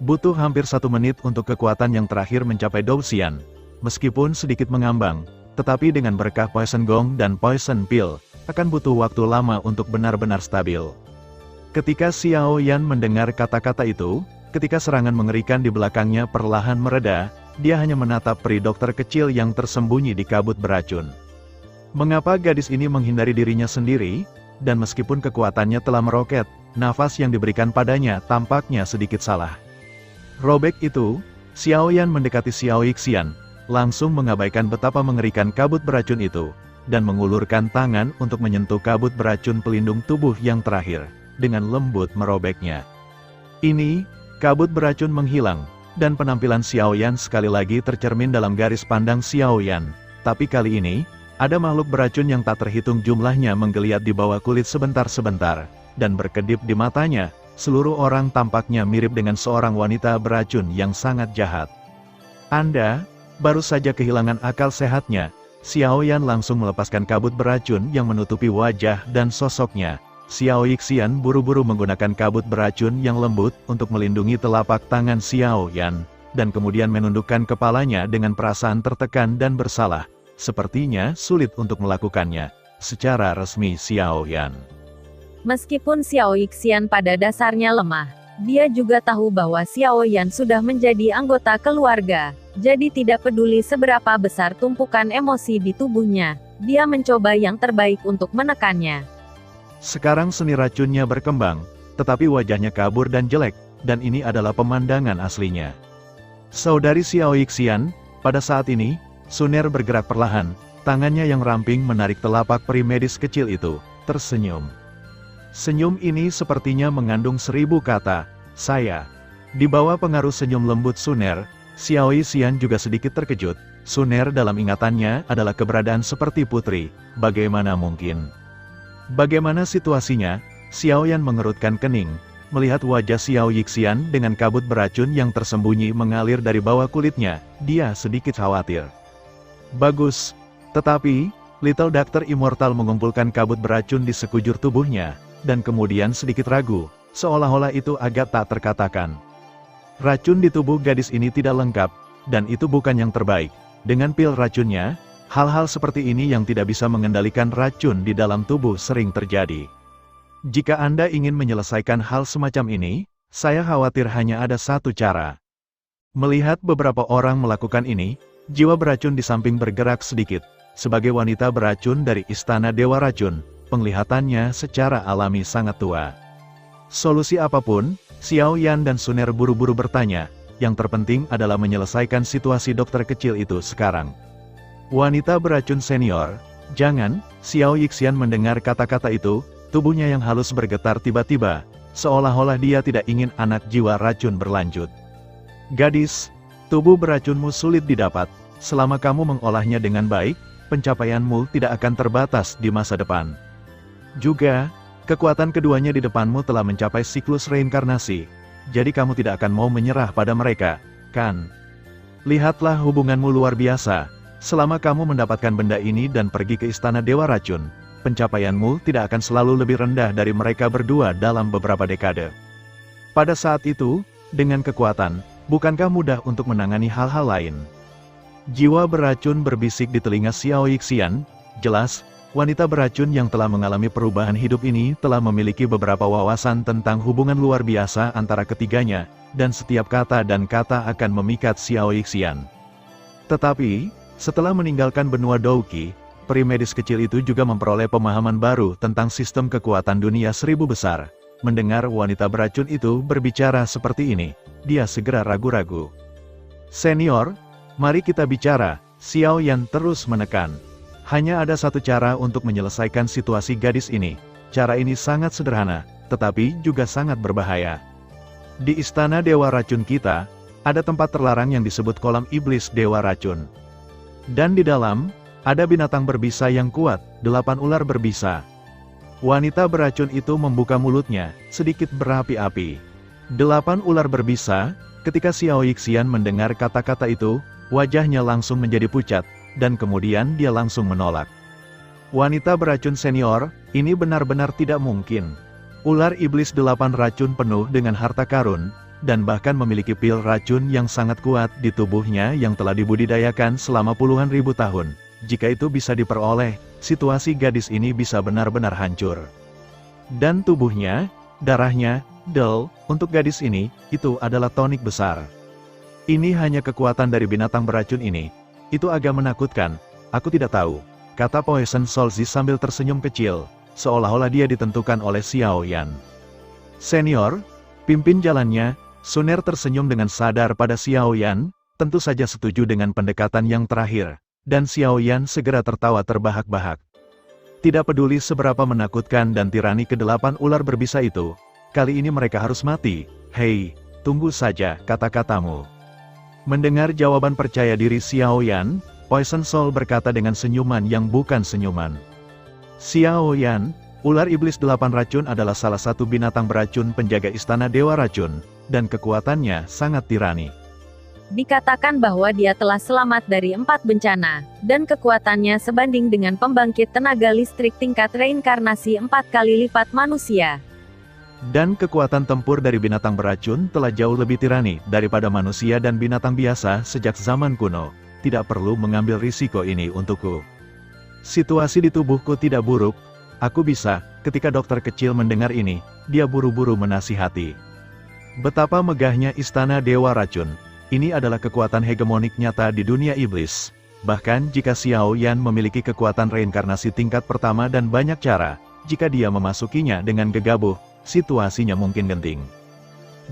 S1: Butuh hampir 1 menit untuk kekuatan yang terakhir mencapai Douxian. Meskipun sedikit mengambang, tetapi dengan berkah Poison Gong dan Poison Pill, akan butuh waktu lama untuk benar-benar stabil. Ketika Xiaoyan mendengar kata-kata itu, ketika serangan mengerikan di belakangnya perlahan mereda, dia hanya menatap peri dokter kecil yang tersembunyi di kabut beracun. Mengapa gadis ini menghindari dirinya sendiri? Dan meskipun kekuatannya telah meroket, nafas yang diberikan padanya tampaknya sedikit salah. Robek itu, Xiaoyan mendekati Xiao Yixian, langsung mengabaikan betapa mengerikan kabut beracun itu, dan mengulurkan tangan untuk menyentuh kabut beracun pelindung tubuh yang terakhir, dengan lembut merobeknya. Ini, kabut beracun menghilang, dan penampilan Xiaoyan sekali lagi tercermin dalam garis pandang Xiaoyan, tapi kali ini, ada makhluk beracun yang tak terhitung jumlahnya menggeliat di bawah kulit sebentar-sebentar, dan berkedip di matanya. Seluruh orang tampaknya mirip dengan seorang wanita beracun yang sangat jahat. Anda baru saja kehilangan akal sehatnya. Xiaoyan langsung melepaskan kabut beracun yang menutupi wajah dan sosoknya. Xiao Yixian buru-buru menggunakan kabut beracun yang lembut untuk melindungi telapak tangan Xiaoyan, dan kemudian menundukkan kepalanya dengan perasaan tertekan dan bersalah. Sepertinya sulit untuk melakukannya secara resmi Xiaoyan.
S2: Meskipun Xiao Yixian pada dasarnya lemah, Dia juga tahu bahwa Xiao Yan sudah menjadi anggota keluarga. Jadi tidak peduli seberapa besar tumpukan emosi di tubuhnya, dia mencoba yang terbaik untuk menekannya.
S1: Sekarang seni racunnya berkembang, tetapi wajahnya kabur dan jelek, dan ini adalah pemandangan aslinya. Saudari Xiao Yixian, pada saat ini, Suner bergerak perlahan, tangannya yang ramping menarik telapak peri medis kecil itu, tersenyum. Senyum ini sepertinya mengandung 1000 kata, saya. Di bawah pengaruh senyum lembut Suner, Xiao Yixian juga sedikit terkejut. Suner dalam ingatannya adalah keberadaan seperti putri, bagaimana mungkin? Bagaimana situasinya? Xiao Yan mengerutkan kening, melihat wajah Xiao Yixian dengan kabut beracun yang tersembunyi mengalir dari bawah kulitnya, dia sedikit khawatir. Bagus, tetapi, Little Doctor Immortal mengumpulkan kabut beracun di sekujur tubuhnya, dan kemudian sedikit ragu, seolah-olah itu agak tak terkatakan. Racun di tubuh gadis ini tidak lengkap, dan itu bukan yang terbaik. Dengan pil racunnya, hal-hal seperti ini yang tidak bisa mengendalikan racun di dalam tubuh sering terjadi. Jika Anda ingin menyelesaikan hal semacam ini, saya khawatir hanya ada satu cara. Melihat beberapa orang melakukan ini, jiwa beracun di samping bergerak sedikit. Sebagai wanita beracun dari Istana Dewa Racun, penglihatannya secara alami sangat tua. Solusi apapun, Xiao Yan dan Suner buru-buru bertanya, yang terpenting adalah menyelesaikan situasi dokter kecil itu sekarang. Wanita beracun senior, jangan, Xiao Yixian mendengar kata-kata itu, tubuhnya yang halus bergetar tiba-tiba, seolah-olah dia tidak ingin anak jiwa racun berlanjut. Gadis, tubuh beracunmu sulit didapat, selama kamu mengolahnya dengan baik, pencapaianmu tidak akan terbatas di masa depan. Juga, kekuatan keduanya di depanmu telah mencapai siklus reinkarnasi, jadi kamu tidak akan mau menyerah pada mereka, kan? Lihatlah hubunganmu luar biasa, selama kamu mendapatkan benda ini dan pergi ke Istana Dewa Racun, pencapaianmu tidak akan selalu lebih rendah dari mereka berdua dalam beberapa dekade. Pada saat itu, dengan kekuatan, bukankah mudah untuk menangani hal-hal lain? Jiwa beracun berbisik di telinga Xiao Yixian, jelas, wanita beracun yang telah mengalami perubahan hidup ini telah memiliki beberapa wawasan tentang hubungan luar biasa antara ketiganya, dan setiap kata dan kata akan memikat Xiao Yixian. Tetapi, setelah meninggalkan benua Douqi, peri medis kecil itu juga memperoleh pemahaman baru tentang sistem kekuatan dunia 1000 besar. Mendengar wanita beracun itu berbicara seperti ini, dia segera ragu-ragu. Senior, mari kita bicara, Xiao Yan terus menekan. Hanya ada satu cara untuk menyelesaikan situasi gadis ini. Cara ini sangat sederhana, tetapi juga sangat berbahaya. Di Istana Dewa Racun kita, ada tempat terlarang yang disebut Kolam Iblis Dewa Racun. Dan di dalam, ada binatang berbisa yang kuat, 8 ular berbisa. Wanita beracun itu membuka mulutnya, sedikit berapi-api. 8 ular berbisa, ketika Xiao Yixian mendengar kata-kata itu, wajahnya langsung menjadi pucat, dan kemudian dia langsung menolak. Wanita beracun senior, ini benar-benar tidak mungkin. Ular iblis 8 racun penuh dengan harta karun, dan bahkan memiliki pil racun yang sangat kuat di tubuhnya yang telah dibudidayakan selama puluhan ribu tahun. Jika itu bisa diperoleh, situasi gadis ini bisa benar-benar hancur. Dan tubuhnya, darahnya, untuk gadis ini, itu adalah tonik besar. Ini hanya kekuatan dari binatang beracun ini. Itu agak menakutkan, aku tidak tahu, kata Poison Solzi sambil tersenyum kecil, seolah-olah dia ditentukan oleh Xiao Yan. Senior, pimpin jalannya. Suner tersenyum dengan sadar pada Xiao Yan, tentu saja setuju dengan pendekatan yang terakhir, dan Xiao Yan segera tertawa terbahak-bahak. Tidak peduli seberapa menakutkan dan tirani ke-8 ular berbisa itu, kali ini mereka harus mati. Hei, tunggu saja kata-katamu. Mendengar jawaban percaya diri Xiao Yan, Poison Soul berkata dengan senyuman yang bukan senyuman. Xiao Yan, ular iblis 8 racun adalah salah satu binatang beracun penjaga Istana Dewa Racun, dan kekuatannya sangat tirani.
S2: Dikatakan bahwa dia telah selamat dari 4 bencana, dan kekuatannya sebanding dengan pembangkit tenaga listrik tingkat reinkarnasi 4 kali lipat manusia.
S1: Dan kekuatan tempur dari binatang beracun telah jauh lebih tirani daripada manusia dan binatang biasa sejak zaman kuno. Tidak perlu mengambil risiko ini untukku. Situasi di tubuhku tidak buruk, aku bisa. Ketika dokter kecil mendengar ini, dia buru-buru menasihati. Betapa megahnya Istana Dewa Racun. Ini adalah kekuatan hegemonik nyata di dunia iblis. Bahkan jika Xiao Yan memiliki kekuatan reinkarnasi tingkat pertama dan banyak cara, jika dia memasukinya dengan gegabah, situasinya mungkin genting.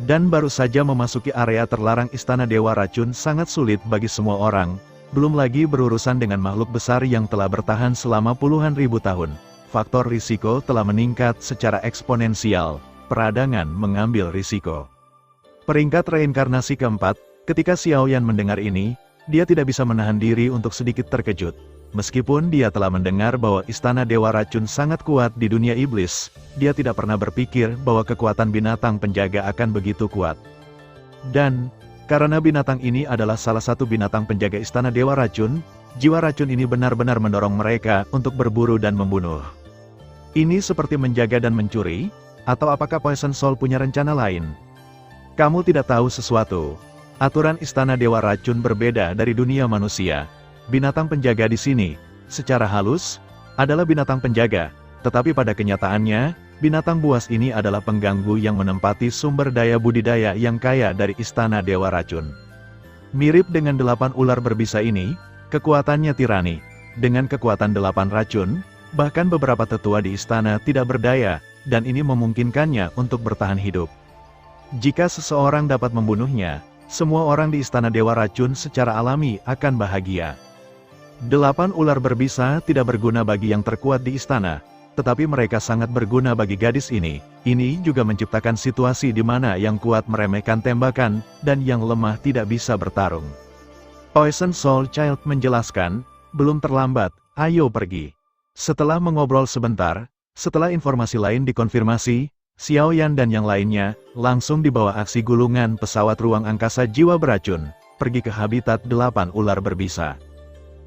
S1: Dan baru saja memasuki area terlarang Istana Dewa Racun sangat sulit bagi semua orang, belum lagi berurusan dengan makhluk besar yang telah bertahan selama puluhan ribu tahun. Faktor risiko telah meningkat secara eksponensial. Peradangan mengambil risiko. Peringkat reinkarnasi keempat, ketika Xiao Yan mendengar ini, dia tidak bisa menahan diri untuk sedikit terkejut. Meskipun dia telah mendengar bahwa Istana Dewa Racun sangat kuat di dunia iblis, dia tidak pernah berpikir bahwa kekuatan binatang penjaga akan begitu kuat. Dan, karena binatang ini adalah salah satu binatang penjaga Istana Dewa Racun, jiwa racun ini benar-benar mendorong mereka untuk berburu dan membunuh. Ini seperti menjaga dan mencuri. Atau apakah Poison Soul punya rencana lain? Kamu tidak tahu sesuatu. Aturan Istana Dewa Racun berbeda dari dunia manusia. Binatang penjaga di sini, secara halus, adalah binatang penjaga, tetapi pada kenyataannya, binatang buas ini adalah pengganggu yang menempati sumber daya budidaya yang kaya dari Istana Dewa Racun. Mirip dengan 8 ular berbisa ini, kekuatannya tirani. Dengan kekuatan 8 racun, bahkan beberapa tetua di istana tidak berdaya, dan ini memungkinkannya untuk bertahan hidup. Jika seseorang dapat membunuhnya, semua orang di Istana Dewa Racun secara alami akan bahagia. 8 ular berbisa tidak berguna bagi yang terkuat di istana, tetapi mereka sangat berguna bagi gadis ini. Ini juga menciptakan situasi di mana yang kuat meremehkan tembakan, dan yang lemah tidak bisa bertarung. Poison Soul Child menjelaskan, belum terlambat, ayo pergi. Setelah mengobrol sebentar, setelah informasi lain dikonfirmasi, Xiao Yan dan yang lainnya, langsung dibawa aksi gulungan pesawat ruang angkasa jiwa beracun, pergi ke habitat 8 ular berbisa.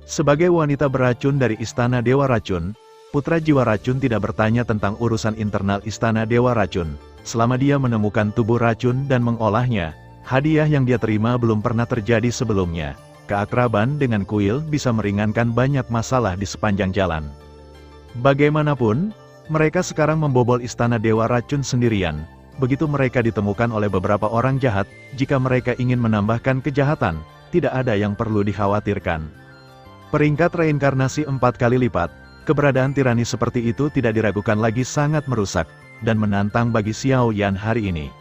S1: Sebagai wanita beracun dari Istana Dewa Racun, Putra Jiwa Racun tidak bertanya tentang urusan internal Istana Dewa Racun. Selama dia menemukan tubuh racun dan mengolahnya, hadiah yang dia terima belum pernah terjadi sebelumnya. Keakraban dengan kuil bisa meringankan banyak masalah di sepanjang jalan. Bagaimanapun, mereka sekarang membobol Istana Dewa Racun sendirian. Begitu mereka ditemukan oleh beberapa orang jahat, jika mereka ingin menambahkan kejahatan, tidak ada yang perlu dikhawatirkan. Peringkat reinkarnasi 4 kali lipat, keberadaan tirani seperti itu tidak diragukan lagi sangat merusak, dan menantang bagi Xiao Yan hari ini.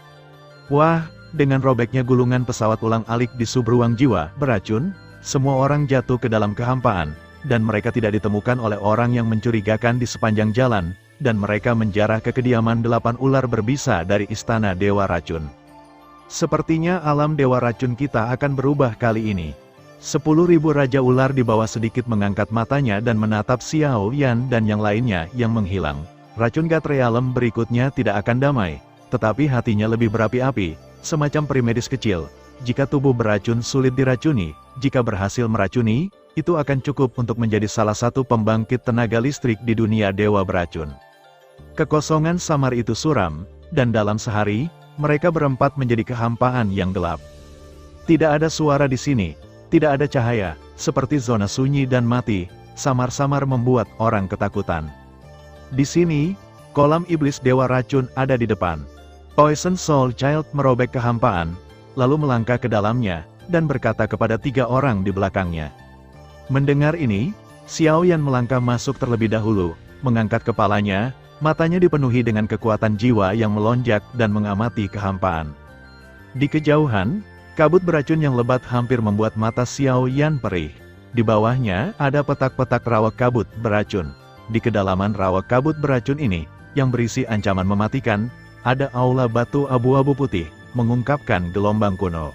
S1: Wah, dengan robeknya gulungan pesawat ulang-alik di subruang jiwa beracun, semua orang jatuh ke dalam kehampaan, dan mereka tidak ditemukan oleh orang yang mencurigakan di sepanjang jalan, dan mereka menjarah ke kediaman 8 ular berbisa dari Istana Dewa Racun. Sepertinya alam Dewa Racun kita akan berubah kali ini. 10.000 Raja Ular di bawah sedikit mengangkat matanya dan menatap Xiao Yan dan yang lainnya yang menghilang. Racun God Realm berikutnya tidak akan damai, tetapi hatinya lebih berapi-api, semacam peri medis kecil. Jika tubuh beracun sulit diracuni, jika berhasil meracuni, itu akan cukup untuk menjadi salah satu pembangkit tenaga listrik di dunia dewa beracun. Kekosongan samar itu suram, dan dalam sehari, mereka berempat menjadi kehampaan yang gelap. Tidak ada suara di sini, tidak ada cahaya, seperti zona sunyi dan mati, samar-samar membuat orang ketakutan. Di sini, kolam iblis dewa racun ada di depan. Poison Soul Child merobek kehampaan, lalu melangkah ke dalamnya, dan berkata kepada 3 orang di belakangnya. Mendengar ini, Xiao Yan melangkah masuk terlebih dahulu, mengangkat kepalanya, matanya dipenuhi dengan kekuatan jiwa yang melonjak dan mengamati kehampaan. Di kejauhan, kabut beracun yang lebat hampir membuat mata Xiao Yan perih. Di bawahnya ada petak-petak rawa kabut beracun. Di kedalaman rawa kabut beracun ini, yang berisi ancaman mematikan, ada aula batu abu-abu putih, mengungkapkan gelombang kuno.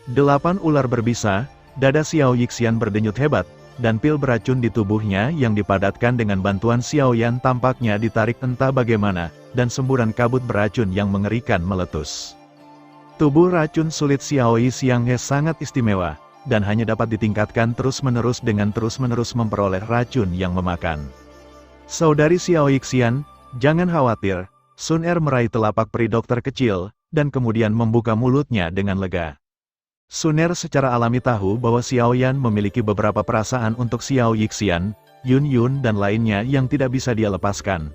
S1: 8 ular berbisa, dada Xiao Yixian berdenyut hebat, dan pil beracun di tubuhnya yang dipadatkan dengan bantuan Xiao Yan tampaknya ditarik entah bagaimana, dan semburan kabut beracun yang mengerikan meletus. Tubuh racun sulit Xiao Yixian sangat istimewa, dan hanya dapat ditingkatkan terus-menerus dengan terus-menerus memperoleh racun yang memakan. Saudari Xiao Yixian, jangan khawatir, Sun Er meraih telapak peri dokter kecil, dan kemudian membuka mulutnya dengan lega. Sun Er secara alami tahu bahwa Xiao Yan memiliki beberapa perasaan untuk Xiao Yixian, Yun Yun dan lainnya yang tidak bisa dia lepaskan.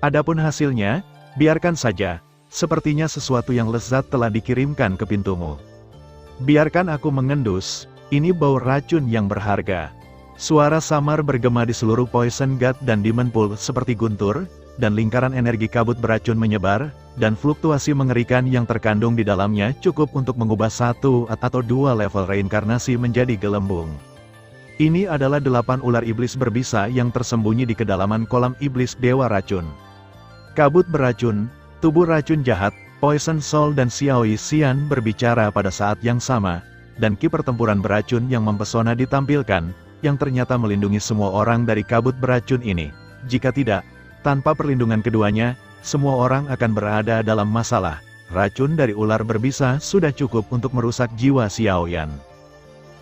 S1: Adapun hasilnya, biarkan saja, Sepertinya sesuatu yang lezat telah dikirimkan ke pintumu. Biarkan aku mengendus, ini bau racun yang berharga. Suara samar bergema di seluruh Poison God dan Demon Pool seperti guntur, dan lingkaran energi kabut beracun menyebar, dan fluktuasi mengerikan yang terkandung di dalamnya cukup untuk mengubah 1 atau 2 level reinkarnasi menjadi gelembung. Ini adalah 8 ular iblis berbisa yang tersembunyi di kedalaman kolam iblis Dewa Racun. Kabut beracun, tubuh racun jahat, Poison Soul dan Xiaoi Xian berbicara pada saat yang sama, dan ki pertempuran beracun yang mempesona ditampilkan, yang ternyata melindungi semua orang dari kabut beracun ini. Jika tidak, tanpa perlindungan keduanya, semua orang akan berada dalam masalah. Racun dari ular berbisa sudah cukup untuk merusak jiwa Xiaoyan.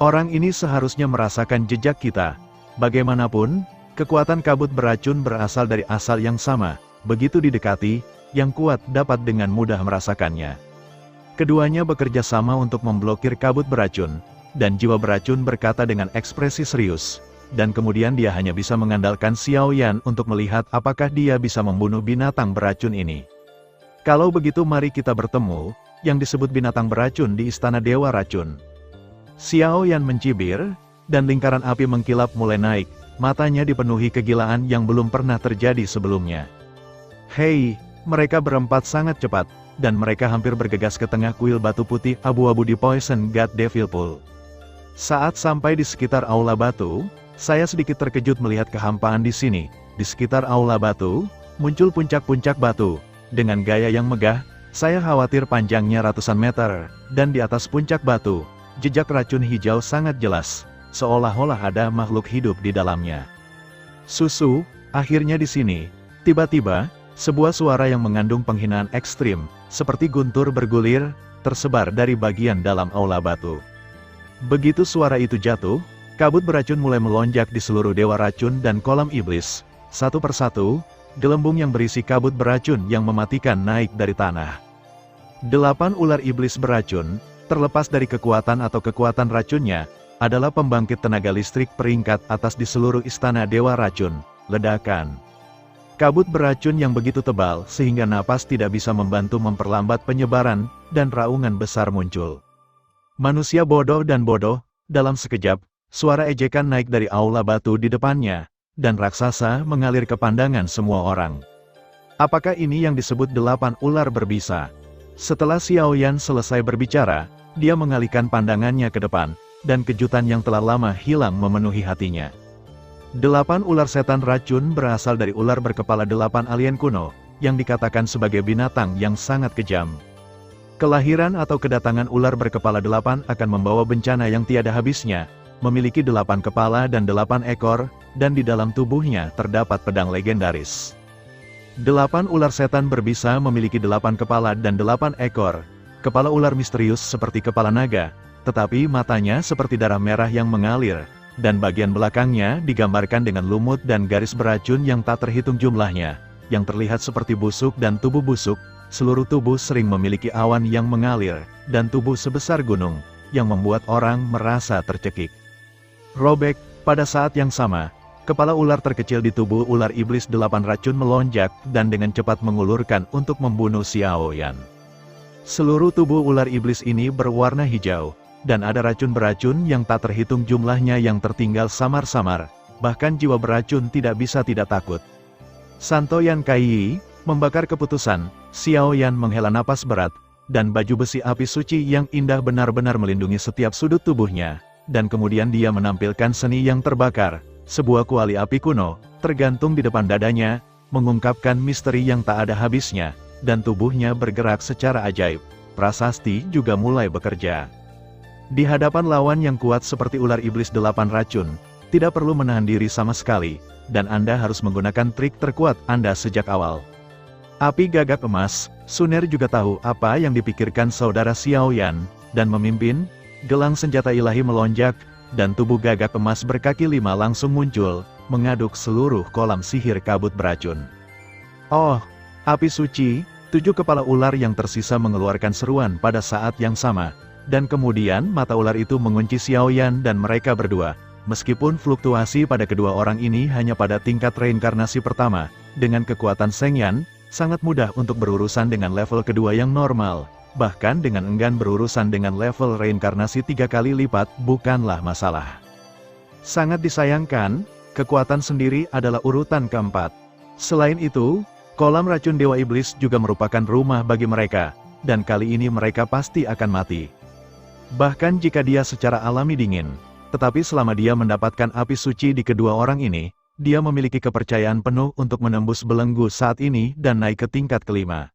S1: Orang ini seharusnya merasakan jejak kita. Bagaimanapun, kekuatan kabut beracun berasal dari asal yang sama. Begitu didekati, yang kuat dapat dengan mudah merasakannya. Keduanya bekerja sama untuk memblokir kabut beracun, dan jiwa beracun berkata dengan ekspresi serius. Dan kemudian dia hanya bisa mengandalkan Xiaoyan untuk melihat apakah dia bisa membunuh binatang beracun ini. Kalau begitu mari kita bertemu, yang disebut binatang beracun di Istana Dewa Racun. Xiaoyan mencibir, dan lingkaran api mengkilap mulai naik, matanya dipenuhi kegilaan yang belum pernah terjadi sebelumnya. Hei, mereka berempat sangat cepat, dan mereka hampir bergegas ke tengah kuil batu putih abu-abu di Poison God Devil Pool. Saat sampai di sekitar aula batu, saya sedikit terkejut melihat kehampaan di sini. Di sekitar aula batu, muncul puncak-puncak batu. Dengan gaya yang megah, saya khawatir panjangnya ratusan meter, dan di atas puncak batu, jejak racun hijau sangat jelas, seolah-olah ada makhluk hidup di dalamnya. Susu, akhirnya di sini. Tiba-tiba, sebuah suara yang mengandung penghinaan ekstrim, seperti guntur bergulir, tersebar dari bagian dalam aula batu. Begitu suara itu jatuh, kabut beracun mulai melonjak di seluruh dewa racun dan kolam iblis. Satu persatu, gelembung yang berisi kabut beracun yang mematikan naik dari tanah. 8 ular iblis beracun, terlepas dari kekuatan atau kekuatan racunnya, adalah pembangkit tenaga listrik peringkat atas di seluruh istana Dewa Racun. Ledakan. Kabut beracun yang begitu tebal sehingga napas tidak bisa membantu memperlambat penyebaran, dan raungan besar muncul. Manusia bodoh dan bodoh, dalam sekejap, suara ejekan naik dari aula batu di depannya, dan raksasa mengalir ke pandangan semua orang. Apakah ini yang disebut 8 ular berbisa? Setelah Xiaoyan selesai berbicara, dia mengalihkan pandangannya ke depan, dan kejutan yang telah lama hilang memenuhi hatinya. 8 ular setan racun berasal dari ular berkepala 8 alien kuno, yang dikatakan sebagai binatang yang sangat kejam. Kelahiran atau kedatangan ular berkepala 8 akan membawa bencana yang tiada habisnya, memiliki 8 kepala dan 8 ekor, dan di dalam tubuhnya terdapat pedang legendaris. 8 ular setan berbisa memiliki 8 kepala dan 8 ekor. Kepala ular misterius seperti kepala naga, tetapi matanya seperti darah merah yang mengalir, dan bagian belakangnya digambarkan dengan lumut dan garis beracun yang tak terhitung jumlahnya, yang terlihat seperti busuk dan tubuh busuk. Seluruh tubuh sering memiliki awan yang mengalir, dan tubuh sebesar gunung, yang membuat orang merasa tercekik. Robek, pada saat yang sama, kepala ular terkecil di tubuh ular iblis 8 racun melonjak dan dengan cepat mengulurkan untuk membunuh Xiaoyan. Seluruh tubuh ular iblis ini berwarna hijau, dan ada racun beracun yang tak terhitung jumlahnya yang tertinggal samar-samar, bahkan jiwa beracun tidak bisa tidak takut. Santo Yan Kai membakar keputusan. Xiaoyan menghela napas berat, dan baju besi api suci yang indah benar-benar melindungi setiap sudut tubuhnya, dan kemudian dia menampilkan seni yang terbakar. Sebuah kuali api kuno, tergantung di depan dadanya, mengungkapkan misteri yang tak ada habisnya, dan tubuhnya bergerak secara ajaib. Prasasti juga mulai bekerja. Di hadapan lawan yang kuat seperti ular iblis 8 racun, tidak perlu menahan diri sama sekali, dan Anda harus menggunakan trik terkuat Anda sejak awal. Api gagak emas, Suner juga tahu apa yang dipikirkan saudara Xiaoyan, dan memimpin, gelang senjata ilahi melonjak, dan tubuh gagak emas berkaki 5 langsung muncul, mengaduk seluruh kolam sihir kabut beracun. Oh, api suci, 7 kepala ular yang tersisa mengeluarkan seruan pada saat yang sama, dan kemudian mata ular itu mengunci Xiaoyan dan mereka berdua. Meskipun fluktuasi pada kedua orang ini hanya pada tingkat reinkarnasi pertama, dengan kekuatan Shengyan, sangat mudah untuk berurusan dengan level kedua yang normal, bahkan dengan enggan berurusan dengan level reinkarnasi 3 kali lipat bukanlah masalah. Sangat disayangkan, kekuatan sendiri adalah urutan keempat. Selain itu, kolam racun Dewa Iblis juga merupakan rumah bagi mereka, dan kali ini mereka pasti akan mati. Bahkan jika dia secara alami dingin, tetapi selama dia mendapatkan api suci di kedua orang ini, dia memiliki kepercayaan penuh untuk menembus belenggu saat ini dan naik ke tingkat kelima.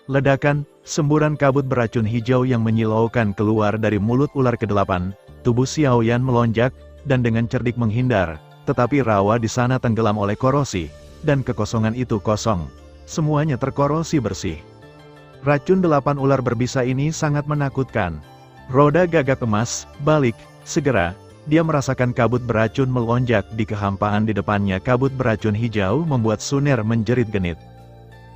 S1: Ledakan, semburan kabut beracun hijau yang menyilaukan keluar dari mulut ular ke-8, tubuh Xiaoyan melonjak, dan dengan cerdik menghindar, tetapi rawa di sana tenggelam oleh korosi, dan kekosongan itu kosong. Semuanya terkorosi bersih. Racun 8 ular berbisa ini sangat menakutkan. Roda gagak emas, balik, segera, dia merasakan kabut beracun melonjak di kehampaan di depannya. Kabut beracun hijau membuat Suner menjerit genit.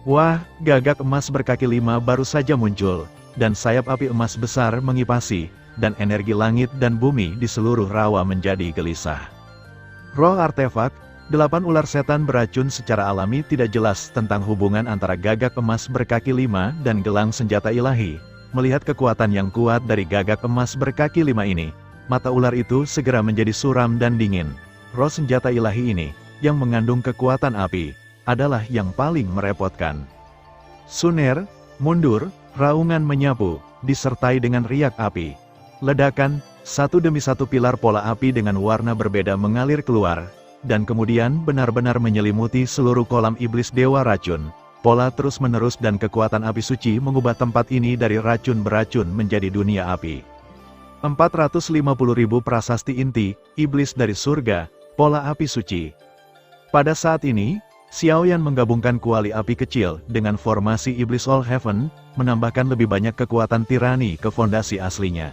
S1: Wah, gagak emas berkaki 5 baru saja muncul, dan sayap api emas besar mengipasi, dan energi langit dan bumi di seluruh rawa menjadi gelisah. Roh artefak, 8 ular setan beracun secara alami tidak jelas tentang hubungan antara gagak emas berkaki 5 dan gelang senjata ilahi. Melihat kekuatan yang kuat dari gagak emas berkaki 5 ini, mata ular itu segera menjadi suram dan dingin. Roh senjata ilahi ini, yang mengandung kekuatan api, adalah yang paling merepotkan. Suner, mundur, raungan menyapu, disertai dengan riak api. Ledakan, satu demi satu pilar pola api dengan warna berbeda mengalir keluar, dan kemudian benar-benar menyelimuti seluruh kolam iblis dewa racun. Pola terus-menerus dan kekuatan api suci mengubah tempat ini dari racun beracun menjadi dunia api. 450.000 prasasti inti, iblis dari surga, pola api suci. Pada saat ini, Xiaoyan menggabungkan kuali api kecil dengan formasi iblis All Heaven, menambahkan lebih banyak kekuatan tirani ke fondasi aslinya.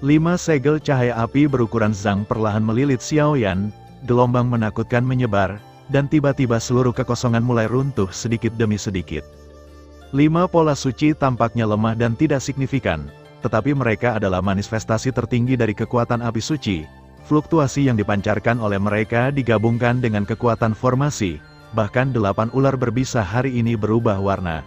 S1: 5 segel cahaya api berukuran zang perlahan melilit Xiaoyan, gelombang menakutkan menyebar, dan tiba-tiba seluruh kekosongan mulai runtuh sedikit demi sedikit. 5 pola suci tampaknya lemah dan tidak signifikan, tetapi mereka adalah manifestasi tertinggi dari kekuatan api suci. Fluktuasi yang dipancarkan oleh mereka digabungkan dengan kekuatan formasi, bahkan 8 ular berbisa hari ini berubah warna.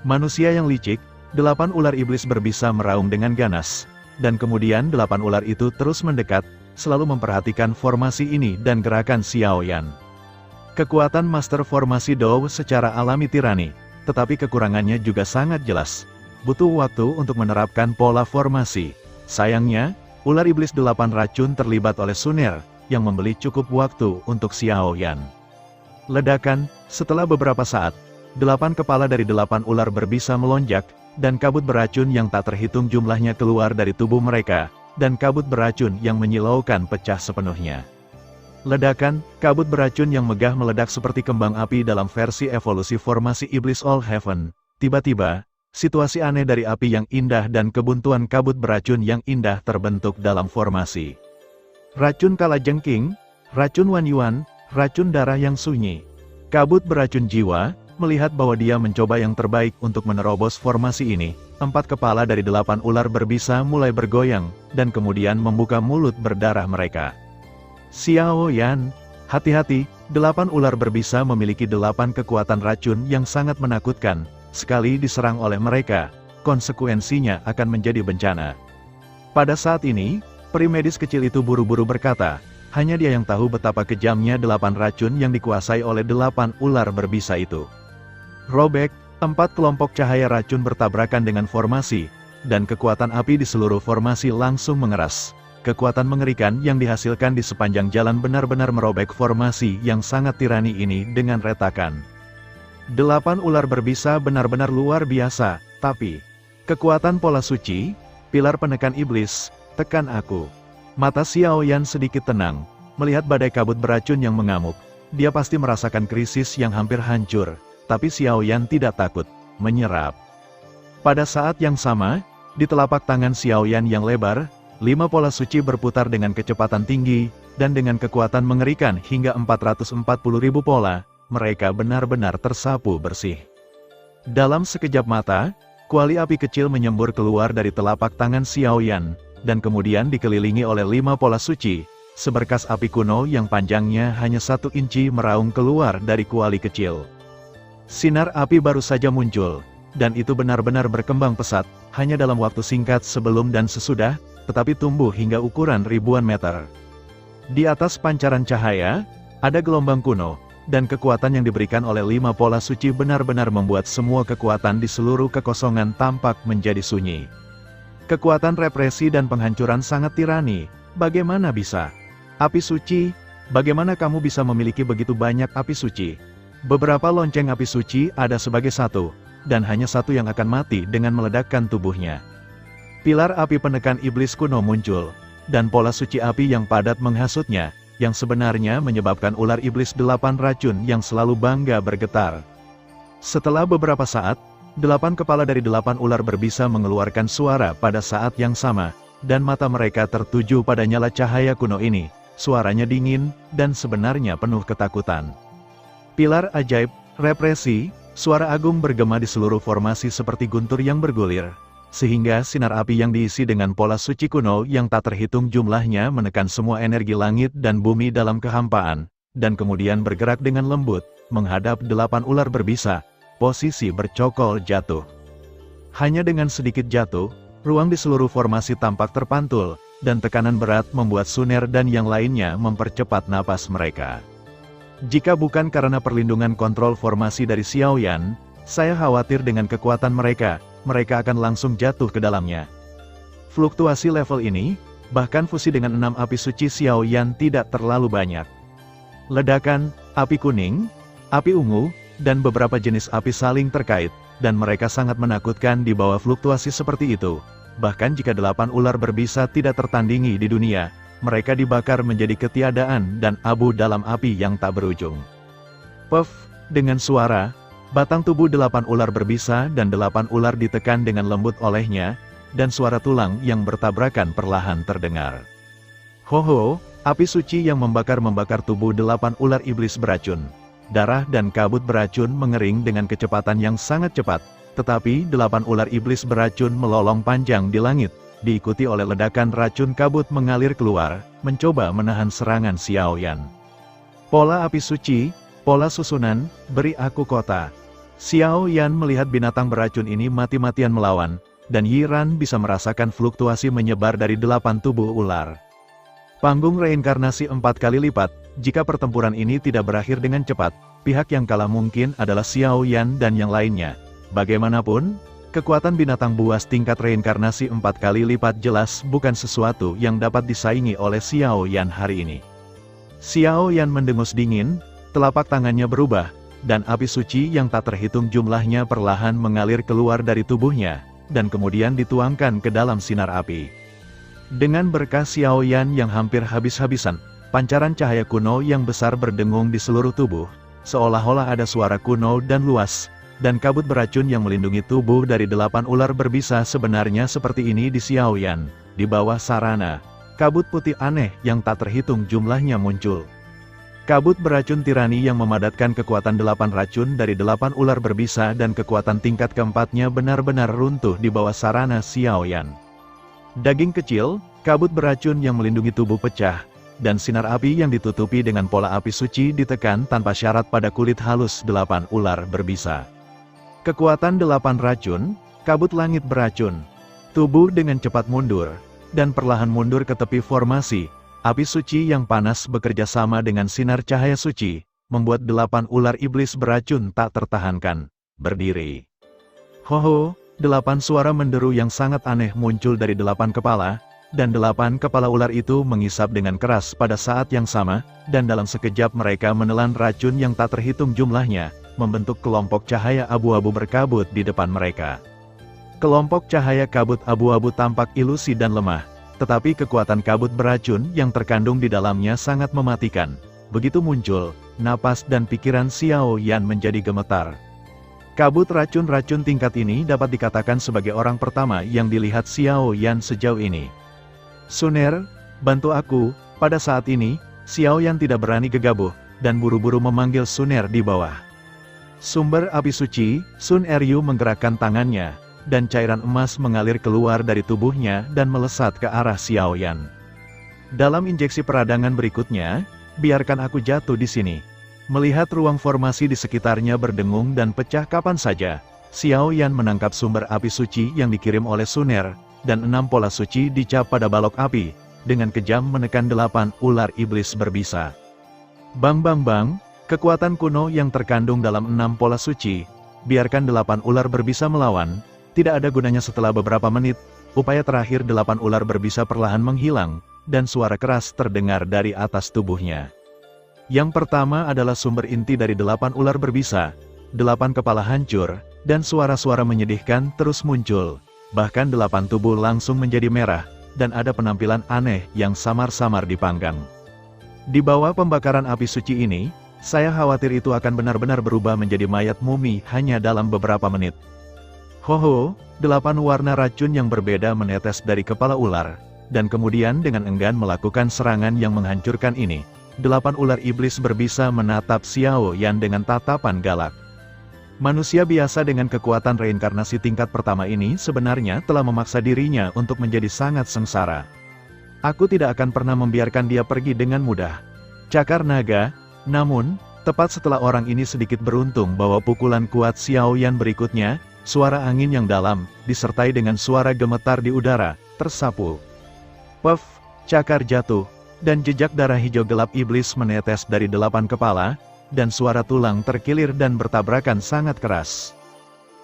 S1: Manusia yang licik, 8 ular iblis berbisa meraung dengan ganas, dan kemudian 8 ular itu terus mendekat, selalu memperhatikan formasi ini dan gerakan Xiaoyan. Kekuatan master formasi Dou secara alami tirani, tetapi kekurangannya juga sangat jelas. Butuh waktu untuk menerapkan pola formasi. Sayangnya, ular iblis 8 racun terlibat oleh Suner, yang membeli cukup waktu untuk Xiaoyan. Ledakan, setelah beberapa saat, 8 kepala dari 8 ular berbisa melonjak, dan kabut beracun yang tak terhitung jumlahnya keluar dari tubuh mereka, dan kabut beracun yang menyilaukan pecah sepenuhnya. Ledakan, kabut beracun yang megah meledak seperti kembang api dalam versi evolusi formasi iblis All Heaven. Tiba-tiba, situasi aneh dari api yang indah dan kebuntuan kabut beracun yang indah terbentuk dalam formasi. Racun kalajengking, racun Wanyuan, racun darah yang sunyi. Kabut beracun jiwa, melihat bahwa dia mencoba yang terbaik untuk menerobos formasi ini. 4 kepala dari 8 ular berbisa mulai bergoyang, dan kemudian membuka mulut berdarah mereka. Xiaoyan, hati-hati, 8 ular berbisa memiliki 8 kekuatan racun yang sangat menakutkan. Sekali diserang oleh mereka, konsekuensinya akan menjadi bencana. Pada saat ini, peri medis kecil itu buru-buru berkata, hanya dia yang tahu betapa kejamnya 8 racun yang dikuasai oleh 8 ular berbisa itu. Robek, 4 kelompok cahaya racun bertabrakan dengan formasi, dan kekuatan api di seluruh formasi langsung mengeras. Kekuatan mengerikan yang dihasilkan di sepanjang jalan benar-benar merobek formasi yang sangat tirani ini dengan retakan. 8 ular berbisa benar-benar luar biasa, tapi kekuatan pola suci, pilar penekan iblis, tekan aku. Mata Xiaoyan sedikit tenang, melihat badai kabut beracun yang mengamuk. Dia pasti merasakan krisis yang hampir hancur, tapi Xiaoyan tidak takut, menyerap. Pada saat yang sama, di telapak tangan Xiaoyan yang lebar, 5 pola suci berputar dengan kecepatan tinggi, dan dengan kekuatan mengerikan hingga 440.000 pola, mereka benar-benar tersapu bersih. Dalam sekejap mata, kuali api kecil menyembur keluar dari telapak tangan Xiaoyan, dan kemudian dikelilingi oleh 5 pola suci. Seberkas api kuno yang panjangnya hanya 1 inci meraung keluar dari kuali kecil. Sinar api baru saja muncul, dan itu benar-benar berkembang pesat, hanya dalam waktu singkat sebelum dan sesudah, tetapi tumbuh hingga ukuran ribuan meter. Di atas pancaran cahaya, ada gelombang kuno, dan kekuatan yang diberikan oleh 5 pola suci benar-benar membuat semua kekuatan di seluruh kekosongan tampak menjadi sunyi. Kekuatan represi dan penghancuran sangat tirani. Bagaimana bisa? Api suci, bagaimana kamu bisa memiliki begitu banyak api suci? Beberapa lonceng api suci ada sebagai satu, dan hanya satu yang akan mati dengan meledakkan tubuhnya. Pilar api penekan iblis kuno muncul, dan pola suci api yang padat menghasutnya, yang sebenarnya menyebabkan ular iblis 8 racun yang selalu bangga bergetar. Setelah beberapa saat, 8 kepala dari 8 ular berbisa mengeluarkan suara pada saat yang sama, dan mata mereka tertuju pada nyala cahaya kuno ini. Suaranya dingin, dan sebenarnya penuh ketakutan. Pilar ajaib, represi, suara agung bergema di seluruh formasi seperti guntur yang bergulir, sehingga sinar api yang diisi dengan pola suci kuno yang tak terhitung jumlahnya menekan semua energi langit dan bumi dalam kehampaan, dan kemudian bergerak dengan lembut, menghadap 8 ular berbisa, posisi bercokol jatuh. Hanya dengan sedikit jatuh, ruang di seluruh formasi tampak terpantul, dan tekanan berat membuat Suner dan yang lainnya mempercepat napas mereka. Jika bukan karena perlindungan kontrol formasi dari Xiaoyan, saya khawatir dengan kekuatan mereka akan langsung jatuh ke dalamnya. Fluktuasi level ini, bahkan fusi dengan 6 api suci Xiaoyan tidak terlalu banyak. Ledakan, api kuning, api ungu, dan beberapa jenis api saling terkait, dan mereka sangat menakutkan di bawah fluktuasi seperti itu. Bahkan jika 8 ular berbisa tidak tertandingi di dunia, mereka dibakar menjadi ketiadaan dan abu dalam api yang tak berujung. Puff, dengan suara, batang tubuh 8 ular berbisa dan 8 ular ditekan dengan lembut olehnya, dan suara tulang yang bertabrakan perlahan terdengar. Ho-ho, api suci yang membakar tubuh 8 ular iblis beracun. Darah dan kabut beracun mengering dengan kecepatan yang sangat cepat, tetapi 8 ular iblis beracun melolong panjang di langit, diikuti oleh ledakan racun kabut mengalir keluar, mencoba menahan serangan Xiaoyan. Pola api suci, pola susunan, beri aku kota. Xiaoyan melihat binatang beracun ini mati-matian melawan, dan Yiran bisa merasakan fluktuasi menyebar dari 8 tubuh ular. Panggung reinkarnasi 4 kali lipat, jika pertempuran ini tidak berakhir dengan cepat, pihak yang kalah mungkin adalah Xiaoyan dan yang lainnya. Bagaimanapun, kekuatan binatang buas tingkat reinkarnasi 4 kali lipat jelas bukan sesuatu yang dapat disaingi oleh Xiaoyan hari ini. Xiaoyan mendengus dingin, telapak tangannya berubah, dan api suci yang tak terhitung jumlahnya perlahan mengalir keluar dari tubuhnya, dan kemudian dituangkan ke dalam sinar api. Dengan berkah Xiaoyan yang hampir habis-habisan, pancaran cahaya kuno yang besar berdengung di seluruh tubuh, seolah-olah ada suara kuno dan luas, dan kabut beracun yang melindungi tubuh dari 8 ular berbisa sebenarnya seperti ini di Xiaoyan. Di bawah sarana, kabut putih aneh yang tak terhitung jumlahnya muncul. Kabut beracun tirani yang memadatkan kekuatan 8 racun dari 8 ular berbisa dan kekuatan tingkat keempatnya benar-benar runtuh di bawah sarana Xiaoyan. Daging kecil, kabut beracun yang melindungi tubuh pecah, dan sinar api yang ditutupi dengan pola api suci ditekan tanpa syarat pada kulit halus 8 ular berbisa. Kekuatan 8 racun, kabut langit beracun. Tubuh dengan cepat mundur, dan perlahan mundur ke tepi formasi. Api suci yang panas bekerja sama dengan sinar cahaya suci, membuat 8 ular iblis beracun tak tertahankan, berdiri. Ho-ho, 8 suara menderu yang sangat aneh muncul dari 8 kepala, dan 8 kepala ular itu mengisap dengan keras pada saat yang sama, dan dalam sekejap mereka menelan racun yang tak terhitung jumlahnya, membentuk kelompok cahaya abu-abu berkabut di depan mereka. Kelompok cahaya kabut abu-abu tampak ilusi dan lemah, tetapi kekuatan kabut beracun yang terkandung di dalamnya sangat mematikan. Begitu muncul, napas dan pikiran Xiaoyan menjadi gemetar. Kabut racun-racun tingkat ini dapat dikatakan sebagai orang pertama yang dilihat Xiaoyan sejauh ini. Suner, bantu aku. Pada saat ini, Xiaoyan tidak berani gegabah, dan buru-buru memanggil Suner di bawah. Sumber api suci, Sun Eryu menggerakkan tangannya, dan cairan emas mengalir keluar dari tubuhnya dan melesat ke arah Xiaoyan. Dalam injeksi peradangan berikutnya, biarkan aku jatuh di sini. Melihat ruang formasi di sekitarnya berdengung dan pecah kapan saja, Xiao Yan menangkap sumber api suci yang dikirim oleh Suner, dan 6 pola suci dicap pada balok api, dengan kejam menekan 8 ular iblis berbisa. Bang bang bang, kekuatan kuno yang terkandung dalam 6 pola suci, biarkan 8 ular berbisa melawan, tidak ada gunanya. Setelah beberapa menit, upaya terakhir 8 ular berbisa perlahan menghilang, dan suara keras terdengar dari atas tubuhnya. Yang pertama adalah sumber inti dari 8 ular berbisa, 8 kepala hancur, dan suara-suara menyedihkan terus muncul, bahkan 8 tubuh langsung menjadi merah, dan ada penampilan aneh yang samar-samar dipanggang. Di bawah pembakaran api suci ini, saya khawatir itu akan benar-benar berubah menjadi mayat mumi hanya dalam beberapa menit. Hoho, 8 warna racun yang berbeda menetes dari kepala ular, dan kemudian dengan enggan melakukan serangan yang menghancurkan ini. 8 ular iblis berbisa menatap Xiao Yan dengan tatapan galak. Manusia biasa dengan kekuatan reinkarnasi tingkat pertama ini sebenarnya telah memaksa dirinya untuk menjadi sangat sengsara. Aku tidak akan pernah membiarkan dia pergi dengan mudah. Cakar naga. Namun, tepat setelah orang ini sedikit beruntung bahwa pukulan kuat Xiao Yan berikutnya, suara angin yang dalam, disertai dengan suara gemetar di udara, tersapu. Puff, cakar jatuh, dan jejak darah hijau gelap iblis menetes dari 8 kepala, dan suara tulang terkilir dan bertabrakan sangat keras.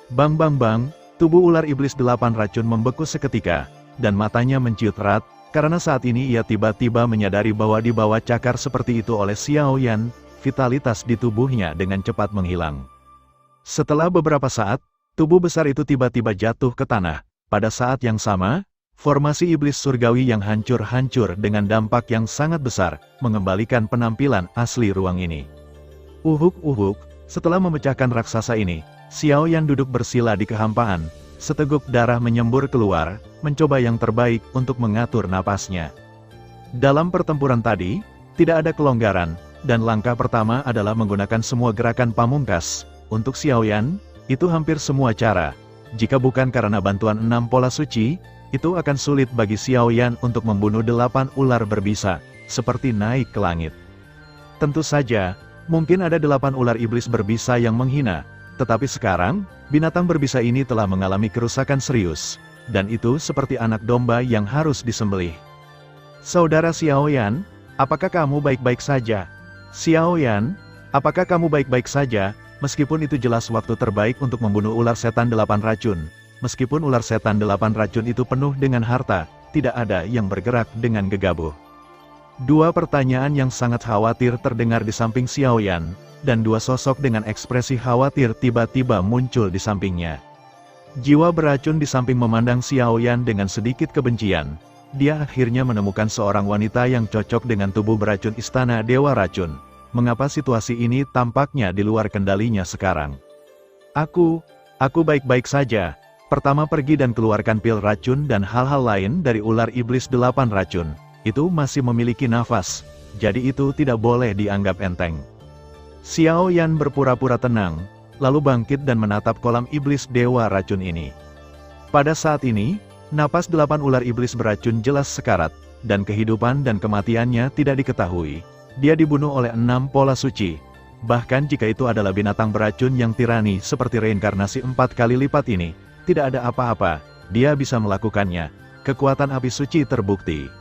S1: Bang bang bang, tubuh ular iblis 8 racun membeku seketika, dan matanya menciut erat, karena saat ini ia tiba-tiba menyadari bahwa di bawah cakar seperti itu oleh Xiao Yan, vitalitas di tubuhnya dengan cepat menghilang. Setelah beberapa saat, tubuh besar itu tiba-tiba jatuh ke tanah. Pada saat yang sama, formasi iblis surgawi yang hancur-hancur dengan dampak yang sangat besar, mengembalikan penampilan asli ruang ini. Uhuk-uhuk, setelah memecahkan raksasa ini, Xiao Yan duduk bersila di kehampaan, seteguk darah menyembur keluar, mencoba yang terbaik untuk mengatur napasnya. Dalam pertempuran tadi, tidak ada kelonggaran, dan langkah pertama adalah menggunakan semua gerakan pamungkas. Untuk Xiao Yan, itu hampir semua cara. Jika bukan karena bantuan 6 pola suci, itu akan sulit bagi Xiao Yan untuk membunuh 8 ular berbisa, seperti naik ke langit. Tentu saja, mungkin ada 8 ular iblis berbisa yang menghina, tetapi sekarang, binatang berbisa ini telah mengalami kerusakan serius, dan itu seperti anak domba yang harus disembelih. Saudara Xiao Yan, apakah kamu baik-baik saja? Xiao Yan, apakah kamu baik-baik saja? Meskipun itu jelas waktu terbaik untuk membunuh ular setan 8 racun. Meskipun ular setan 8 racun itu penuh dengan harta, tidak ada yang bergerak dengan gegabah. Dua pertanyaan yang sangat khawatir terdengar di samping Xiao Yan, dan dua sosok dengan ekspresi khawatir tiba-tiba muncul di sampingnya. Jiwa beracun di samping memandang Xiao Yan dengan sedikit kebencian. Dia akhirnya menemukan seorang wanita yang cocok dengan tubuh beracun istana Dewa Racun. Mengapa situasi ini tampaknya di luar kendalinya sekarang? Aku baik-baik saja. Pertama pergi dan keluarkan pil racun dan hal-hal lain dari ular iblis 8 racun. Itu masih memiliki nafas, jadi itu tidak boleh dianggap enteng. Xiao Yan berpura-pura tenang, lalu bangkit dan menatap kolam iblis dewa racun ini. Pada saat ini, napas 8 ular iblis beracun jelas sekarat, dan kehidupan dan kematiannya tidak diketahui. Dia dibunuh oleh 6 pola suci. Bahkan jika itu adalah binatang beracun yang tirani seperti reinkarnasi 4 kali lipat ini, tidak ada apa-apa, dia bisa melakukannya. Kekuatan api suci terbukti.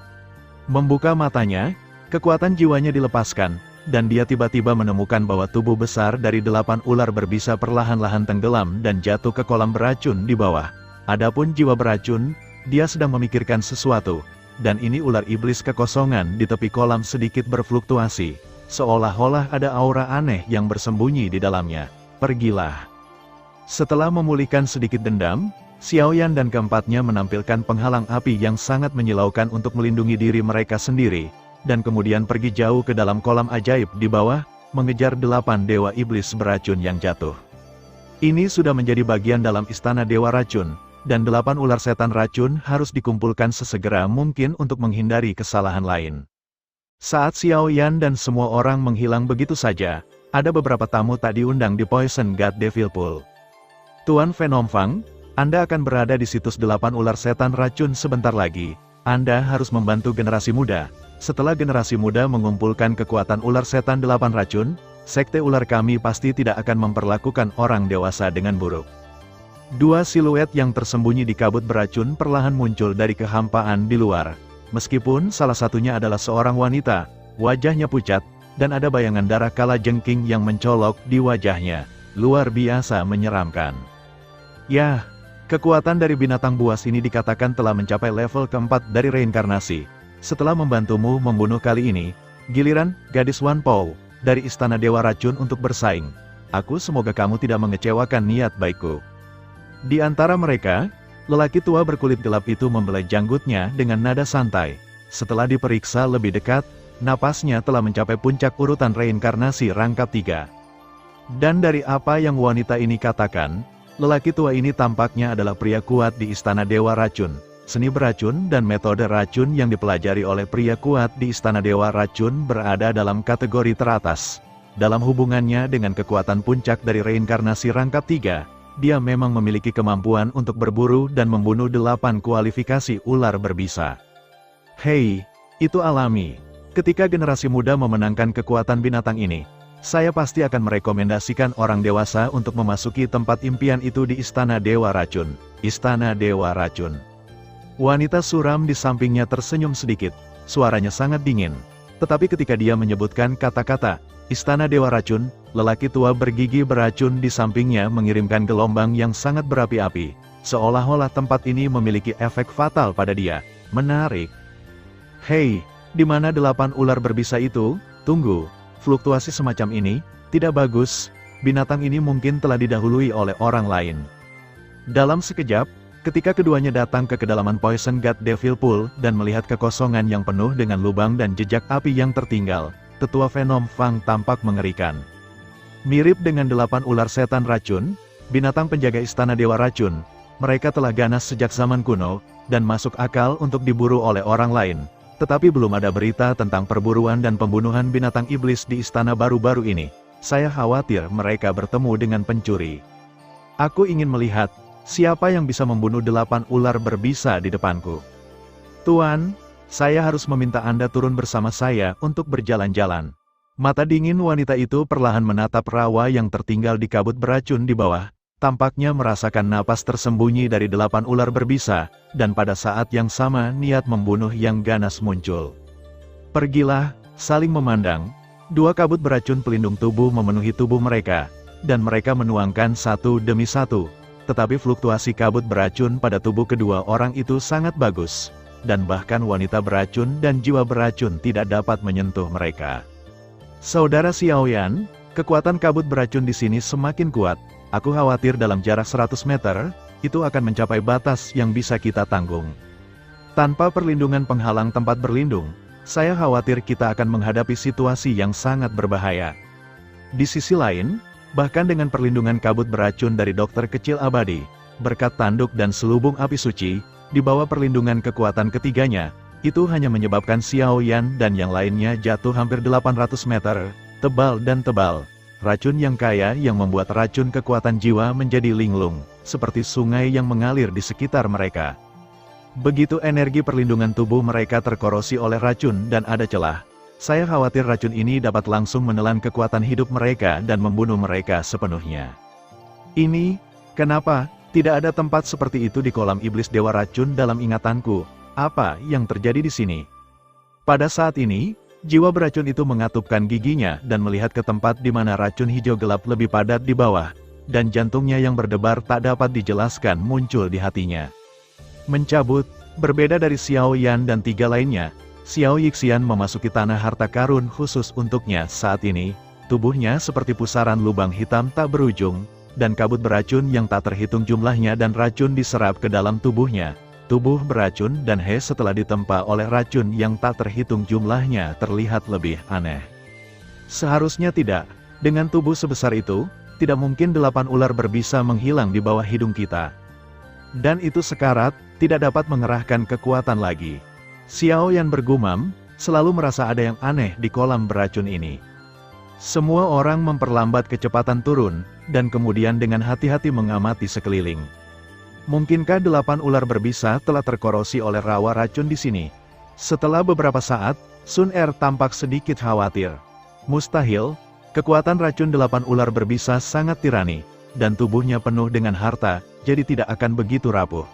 S1: Membuka matanya, kekuatan jiwanya dilepaskan, dan dia tiba-tiba menemukan bahwa tubuh besar dari 8 ular berbisa perlahan-lahan tenggelam dan jatuh ke kolam beracun di bawah. Adapun jiwa beracun, dia sedang memikirkan sesuatu, dan ini ular iblis kekosongan di tepi kolam sedikit berfluktuasi, seolah-olah ada aura aneh yang bersembunyi di dalamnya. Pergilah. Setelah memulihkan sedikit dendam, Xiao Yan dan keempatnya menampilkan penghalang api yang sangat menyilaukan untuk melindungi diri mereka sendiri, dan kemudian pergi jauh ke dalam kolam ajaib di bawah, mengejar 8 dewa iblis beracun yang jatuh. Ini sudah menjadi bagian dalam istana dewa racun, dan 8 ular setan racun harus dikumpulkan sesegera mungkin untuk menghindari kesalahan lain. Saat Xiao Yan dan semua orang menghilang begitu saja, ada beberapa tamu tak diundang di Poison God Devil Pool. Tuan Venom Fang, Anda akan berada di situs 8 ular setan racun sebentar lagi. Anda harus membantu generasi muda. Setelah generasi muda mengumpulkan kekuatan ular setan 8 racun, sekte ular kami pasti tidak akan memperlakukan orang dewasa dengan buruk. Dua siluet yang tersembunyi di kabut beracun perlahan muncul dari kehampaan di luar. Meskipun salah satunya adalah seorang wanita, wajahnya pucat, dan ada bayangan darah kalajengking yang mencolok di wajahnya. Luar biasa menyeramkan. Yah, kekuatan dari binatang buas ini dikatakan telah mencapai level keempat dari reinkarnasi. Setelah membantumu membunuh kali ini, giliran gadis Wan Po dari Istana Dewa Racun untuk bersaing. Aku semoga kamu tidak mengecewakan niat baikku. Di antara mereka, lelaki tua berkulit gelap itu membelai janggutnya dengan nada santai. Setelah diperiksa lebih dekat, napasnya telah mencapai puncak urutan reinkarnasi rangkap 3. Dan dari apa yang wanita ini katakan, lelaki tua ini tampaknya adalah pria kuat di Istana Dewa Racun. Seni beracun dan metode racun yang dipelajari oleh pria kuat di Istana Dewa Racun berada dalam kategori teratas. Dalam hubungannya dengan kekuatan puncak dari reinkarnasi rangkap 3, dia memang memiliki kemampuan untuk berburu dan membunuh 8 kualifikasi ular berbisa. Hei, itu alami. Ketika generasi muda memenangkan kekuatan binatang ini, saya pasti akan merekomendasikan orang dewasa untuk memasuki tempat impian itu di Istana Dewa Racun. Istana Dewa Racun. Wanita suram di sampingnya tersenyum sedikit, suaranya sangat dingin. Tetapi ketika dia menyebutkan kata-kata Istana Dewa Racun, lelaki tua bergigi beracun di sampingnya mengirimkan gelombang yang sangat berapi-api, seolah-olah tempat ini memiliki efek fatal pada dia. Menarik. Hei, di mana 8 ular berbisa itu? Tunggu, fluktuasi semacam ini tidak bagus. Binatang ini mungkin telah didahului oleh orang lain. Dalam sekejap, ketika keduanya datang ke kedalaman Poison God Devil Pool dan melihat kekosongan yang penuh dengan lubang dan jejak api yang tertinggal, tetua Venom Fang tampak mengerikan. Mirip dengan 8 ular setan racun, binatang penjaga Istana Dewa Racun, mereka telah ganas sejak zaman kuno, dan masuk akal untuk diburu oleh orang lain. Tetapi belum ada berita tentang perburuan dan pembunuhan binatang iblis di istana baru-baru ini. Saya khawatir mereka bertemu dengan pencuri. Aku ingin melihat, siapa yang bisa membunuh 8 ular berbisa di depanku. Tuan, saya harus meminta Anda turun bersama saya untuk berjalan-jalan. Mata dingin wanita itu perlahan menatap rawa yang tertinggal di kabut beracun di bawah. Tampaknya merasakan napas tersembunyi dari 8 ular berbisa, dan pada saat yang sama niat membunuh yang ganas muncul. Pergilah, saling memandang. 2 kabut beracun pelindung tubuh memenuhi tubuh mereka, dan mereka menuangkan satu demi satu. Tetapi fluktuasi kabut beracun pada tubuh kedua orang itu sangat bagus, dan bahkan wanita beracun dan jiwa beracun tidak dapat menyentuh mereka. Saudara Xiaoyan, kekuatan kabut beracun di sini semakin kuat. Aku khawatir dalam jarak 100 meter, itu akan mencapai batas yang bisa kita tanggung. Tanpa perlindungan penghalang tempat berlindung, saya khawatir kita akan menghadapi situasi yang sangat berbahaya. Di sisi lain, bahkan dengan perlindungan kabut beracun dari dokter kecil abadi, berkat tanduk dan selubung api suci, di bawah perlindungan kekuatan ketiganya, itu hanya menyebabkan Xiaoyan dan yang lainnya jatuh hampir 800 meter, tebal dan tebal. Racun yang kaya yang membuat racun kekuatan jiwa menjadi linglung, seperti sungai yang mengalir di sekitar mereka. Begitu energi perlindungan tubuh mereka terkorosi oleh racun dan ada celah, saya khawatir racun ini dapat langsung menelan kekuatan hidup mereka dan membunuh mereka sepenuhnya. Ini, kenapa, tidak ada tempat seperti itu di kolam iblis Dewa Racun dalam ingatanku. Apa yang terjadi di sini? Pada saat ini, jiwa beracun itu mengatupkan giginya dan melihat ke tempat di mana racun hijau gelap lebih padat di bawah, dan jantungnya yang berdebar tak dapat dijelaskan muncul di hatinya. Mencabut, berbeda dari Xiaoyan dan 3 lainnya, Xiao Yixian memasuki tanah harta karun khusus untuknya saat ini. Tubuhnya seperti pusaran lubang hitam tak berujung, dan kabut beracun yang tak terhitung jumlahnya dan racun diserap ke dalam tubuhnya. Tubuh beracun dan setelah ditempa oleh racun yang tak terhitung jumlahnya terlihat lebih aneh. Seharusnya tidak, dengan tubuh sebesar itu, tidak mungkin 8 ular berbisa menghilang di bawah hidung kita. Dan itu sekarat, tidak dapat mengerahkan kekuatan lagi. Xiaoyan bergumam, selalu merasa ada yang aneh di kolam beracun ini. Semua orang memperlambat kecepatan turun, dan kemudian dengan hati-hati mengamati sekeliling. Mungkinkah 8 ular berbisa telah terkorosi oleh rawa racun di sini? Setelah beberapa saat, Sun Er tampak sedikit khawatir. Mustahil, Kekuatan racun 8 ular berbisa sangat tirani, dan tubuhnya penuh dengan harta, jadi tidak akan begitu rapuh.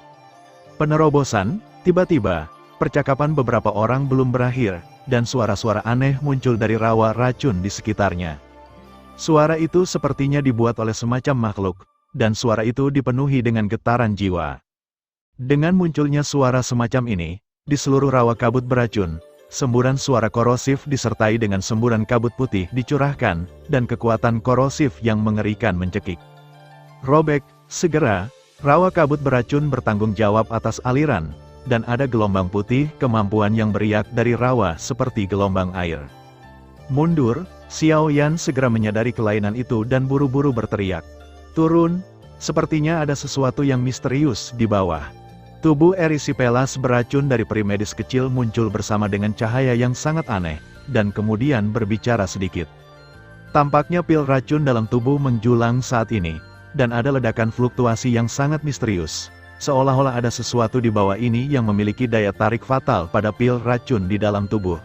S1: Penerobosan, tiba-tiba, percakapan beberapa orang belum berakhir, dan suara-suara aneh muncul dari rawa racun di sekitarnya. Suara itu sepertinya dibuat oleh semacam makhluk, dan suara itu dipenuhi dengan getaran jiwa. Dengan munculnya suara semacam ini, di seluruh rawa kabut beracun, semburan suara korosif disertai dengan semburan kabut putih dicurahkan, dan kekuatan korosif yang mengerikan mencekik. Robek, segera, rawa kabut beracun bertanggung jawab atas aliran, dan ada gelombang putih, kemampuan yang beriak dari rawa seperti gelombang air. Mundur, Xiao Yan segera menyadari kelainan itu dan buru-buru berteriak. Turun, sepertinya ada sesuatu yang misterius di bawah. Tubuh Erysipelas beracun dari peri medis kecil muncul bersama dengan cahaya yang sangat aneh, dan kemudian berbicara sedikit. Tampaknya pil racun dalam tubuh menjulang saat ini, dan ada ledakan fluktuasi yang sangat misterius, seolah-olah ada sesuatu di bawah ini yang memiliki daya tarik fatal pada pil racun di dalam tubuh.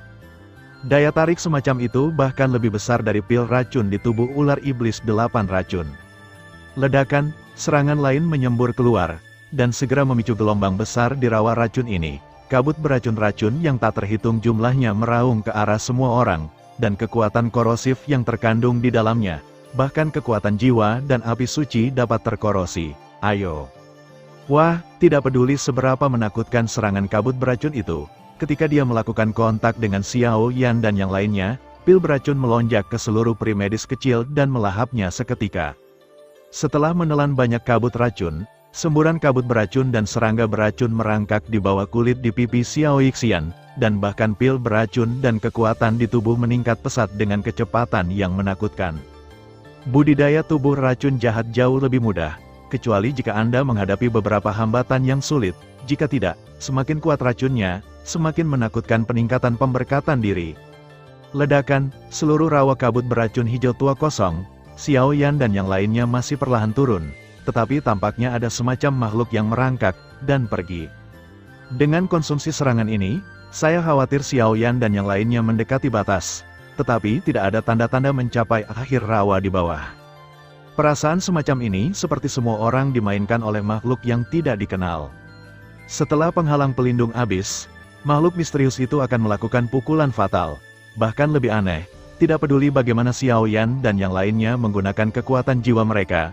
S1: Daya tarik semacam itu bahkan lebih besar dari pil racun di tubuh ular iblis 8 racun. Ledakan, serangan lain menyembur keluar, dan segera memicu gelombang besar di rawa racun ini. Kabut beracun-racun yang tak terhitung jumlahnya meraung ke arah semua orang, dan kekuatan korosif yang terkandung di dalamnya, bahkan kekuatan jiwa dan api suci dapat terkorosi. Ayo! Wah, tidak peduli seberapa menakutkan serangan kabut beracun itu, ketika dia melakukan kontak dengan Xiao Yan dan yang lainnya, pil beracun melonjak ke seluruh peri medis kecil dan melahapnya seketika. Setelah menelan banyak kabut racun, semburan kabut beracun dan serangga beracun merangkak di bawah kulit di pipi Xiao Yixian, dan bahkan pil beracun dan kekuatan di tubuh meningkat pesat dengan kecepatan yang menakutkan. Budidaya tubuh racun jahat jauh lebih mudah, kecuali jika Anda menghadapi beberapa hambatan yang sulit. Jika tidak, semakin kuat racunnya, semakin menakutkan peningkatan pemberkatan diri. Ledakan, seluruh rawa kabut beracun hijau tua kosong, Xiao Yan dan yang lainnya masih perlahan turun. Tetapi tampaknya ada semacam makhluk yang merangkak, dan pergi. Dengan konsumsi serangan ini, saya khawatir Xiao Yan dan yang lainnya mendekati batas, tetapi tidak ada tanda-tanda mencapai akhir rawa di bawah. Perasaan semacam ini seperti semua orang dimainkan oleh makhluk yang tidak dikenal. Setelah penghalang pelindung habis, makhluk misterius itu akan melakukan pukulan fatal. Bahkan lebih aneh, tidak peduli bagaimana Xiao Yan dan yang lainnya menggunakan kekuatan jiwa mereka,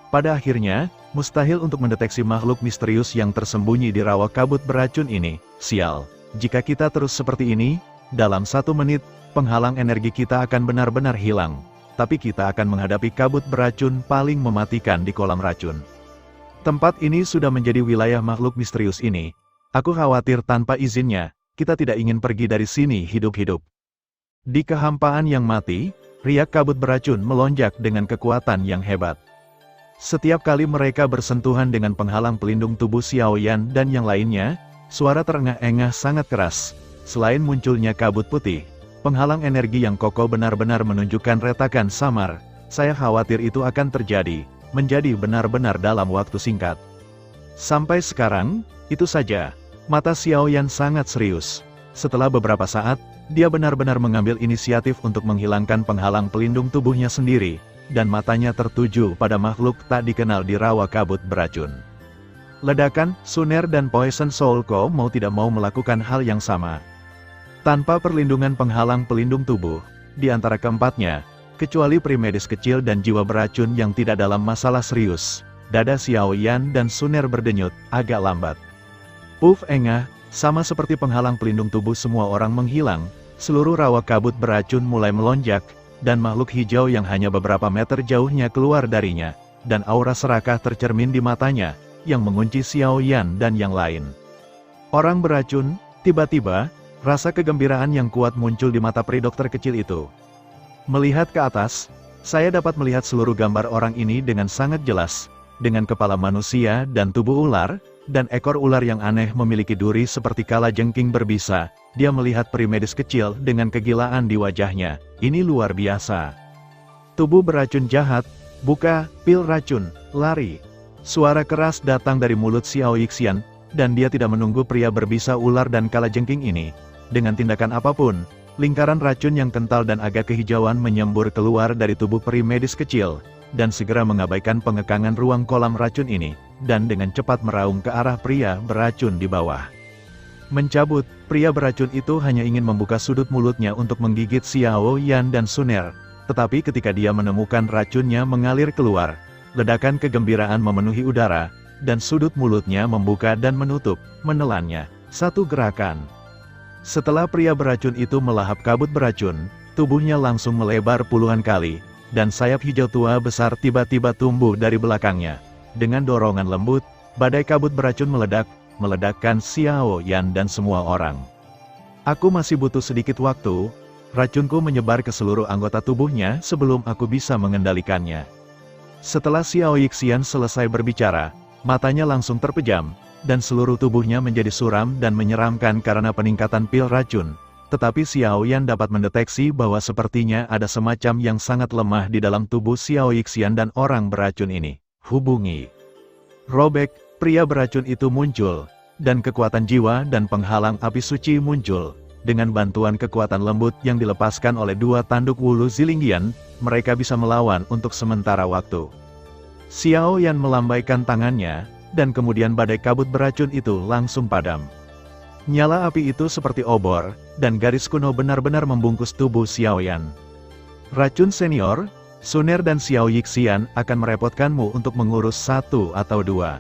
S1: pada akhirnya, mustahil untuk mendeteksi makhluk misterius yang tersembunyi di rawa kabut beracun ini. Sial, jika kita terus seperti ini, dalam 1 menit, penghalang energi kita akan benar-benar hilang. Tapi kita akan menghadapi kabut beracun paling mematikan di kolam racun. Tempat ini sudah menjadi wilayah makhluk misterius ini. Aku khawatir tanpa izinnya, kita tidak ingin pergi dari sini hidup-hidup. Di kehampaan yang mati, riak kabut beracun melonjak dengan kekuatan yang hebat. Setiap kali mereka bersentuhan dengan penghalang pelindung tubuh Xiao Yan dan yang lainnya, suara terengah-engah sangat keras. Selain munculnya kabut putih, penghalang energi yang kokoh benar-benar menunjukkan retakan samar. Saya khawatir itu akan terjadi, menjadi benar-benar dalam waktu singkat. Sampai sekarang, itu saja. Mata Xiao Yan sangat serius. Setelah beberapa saat, dia benar-benar mengambil inisiatif untuk menghilangkan penghalang pelindung tubuhnya sendiri, dan matanya tertuju pada makhluk tak dikenal di rawa kabut beracun. Ledakan, Suner dan Poison Soul Co mau tidak mau melakukan hal yang sama. Tanpa perlindungan penghalang pelindung tubuh, di antara keempatnya, kecuali peri medis kecil dan jiwa beracun yang tidak dalam masalah serius, dada Xiao Yan dan Suner berdenyut, agak lambat. Puff engah, sama seperti penghalang pelindung tubuh semua orang menghilang, seluruh rawa kabut beracun mulai melonjak, dan makhluk hijau yang hanya beberapa meter jauhnya keluar darinya, dan aura serakah tercermin di matanya, yang mengunci Xiao Yan dan yang lain. Orang beracun, tiba-tiba, rasa kegembiraan yang kuat muncul di mata peri dokter kecil itu. Melihat ke atas, saya dapat melihat seluruh gambar orang ini dengan sangat jelas, dengan kepala manusia dan tubuh ular, dan ekor ular yang aneh memiliki duri seperti kalajengking berbisa. Dia melihat peri medis kecil dengan kegilaan di wajahnya. Ini luar biasa. Tubuh beracun jahat, buka, pil racun, lari. Suara keras datang dari mulut Xiao Yixian, dan dia tidak menunggu pria berbisa ular dan kalajengking ini. Dengan tindakan apapun, Lingkaran racun yang kental dan agak kehijauan menyembur keluar dari tubuh peri medis kecil, dan segera mengabaikan pengekangan ruang kolam racun ini, dan dengan cepat meraung ke arah pria beracun di bawah. Mencabut, pria beracun itu hanya ingin membuka sudut mulutnya untuk menggigit Xiao Yan dan Suner, tetapi ketika dia menemukan racunnya mengalir keluar, ledakan kegembiraan memenuhi udara, dan sudut mulutnya membuka dan menutup, menelannya. Satu gerakan. Setelah pria beracun itu melahap kabut beracun, tubuhnya langsung melebar puluhan kali, dan sayap hijau tua besar tiba-tiba tumbuh dari belakangnya. Dengan dorongan lembut, badai kabut beracun meledakkan Xiao Yan dan semua orang. Aku masih butuh sedikit waktu, racunku menyebar ke seluruh anggota tubuhnya sebelum aku bisa mengendalikannya. Setelah Xiao Yixian selesai berbicara, matanya langsung terpejam, dan seluruh tubuhnya menjadi suram dan menyeramkan karena peningkatan pil racun. Tetapi Xiao Yan dapat mendeteksi bahwa sepertinya ada semacam yang sangat lemah di dalam tubuh Xiao Yixian dan orang beracun ini. Hubungi. Robek, pria beracun itu muncul, dan kekuatan jiwa dan penghalang api suci muncul. Dengan bantuan kekuatan lembut yang dilepaskan oleh dua tanduk wulu Zilingyan, mereka bisa melawan untuk sementara waktu. Xiao Yan melambaikan tangannya, dan kemudian badai kabut beracun itu langsung padam. Nyala api itu seperti obor, dan garis kuno benar-benar membungkus tubuh Xiao Yan. Racun senior, Suner dan Xiao Yixian akan merepotkanmu untuk mengurus satu atau dua.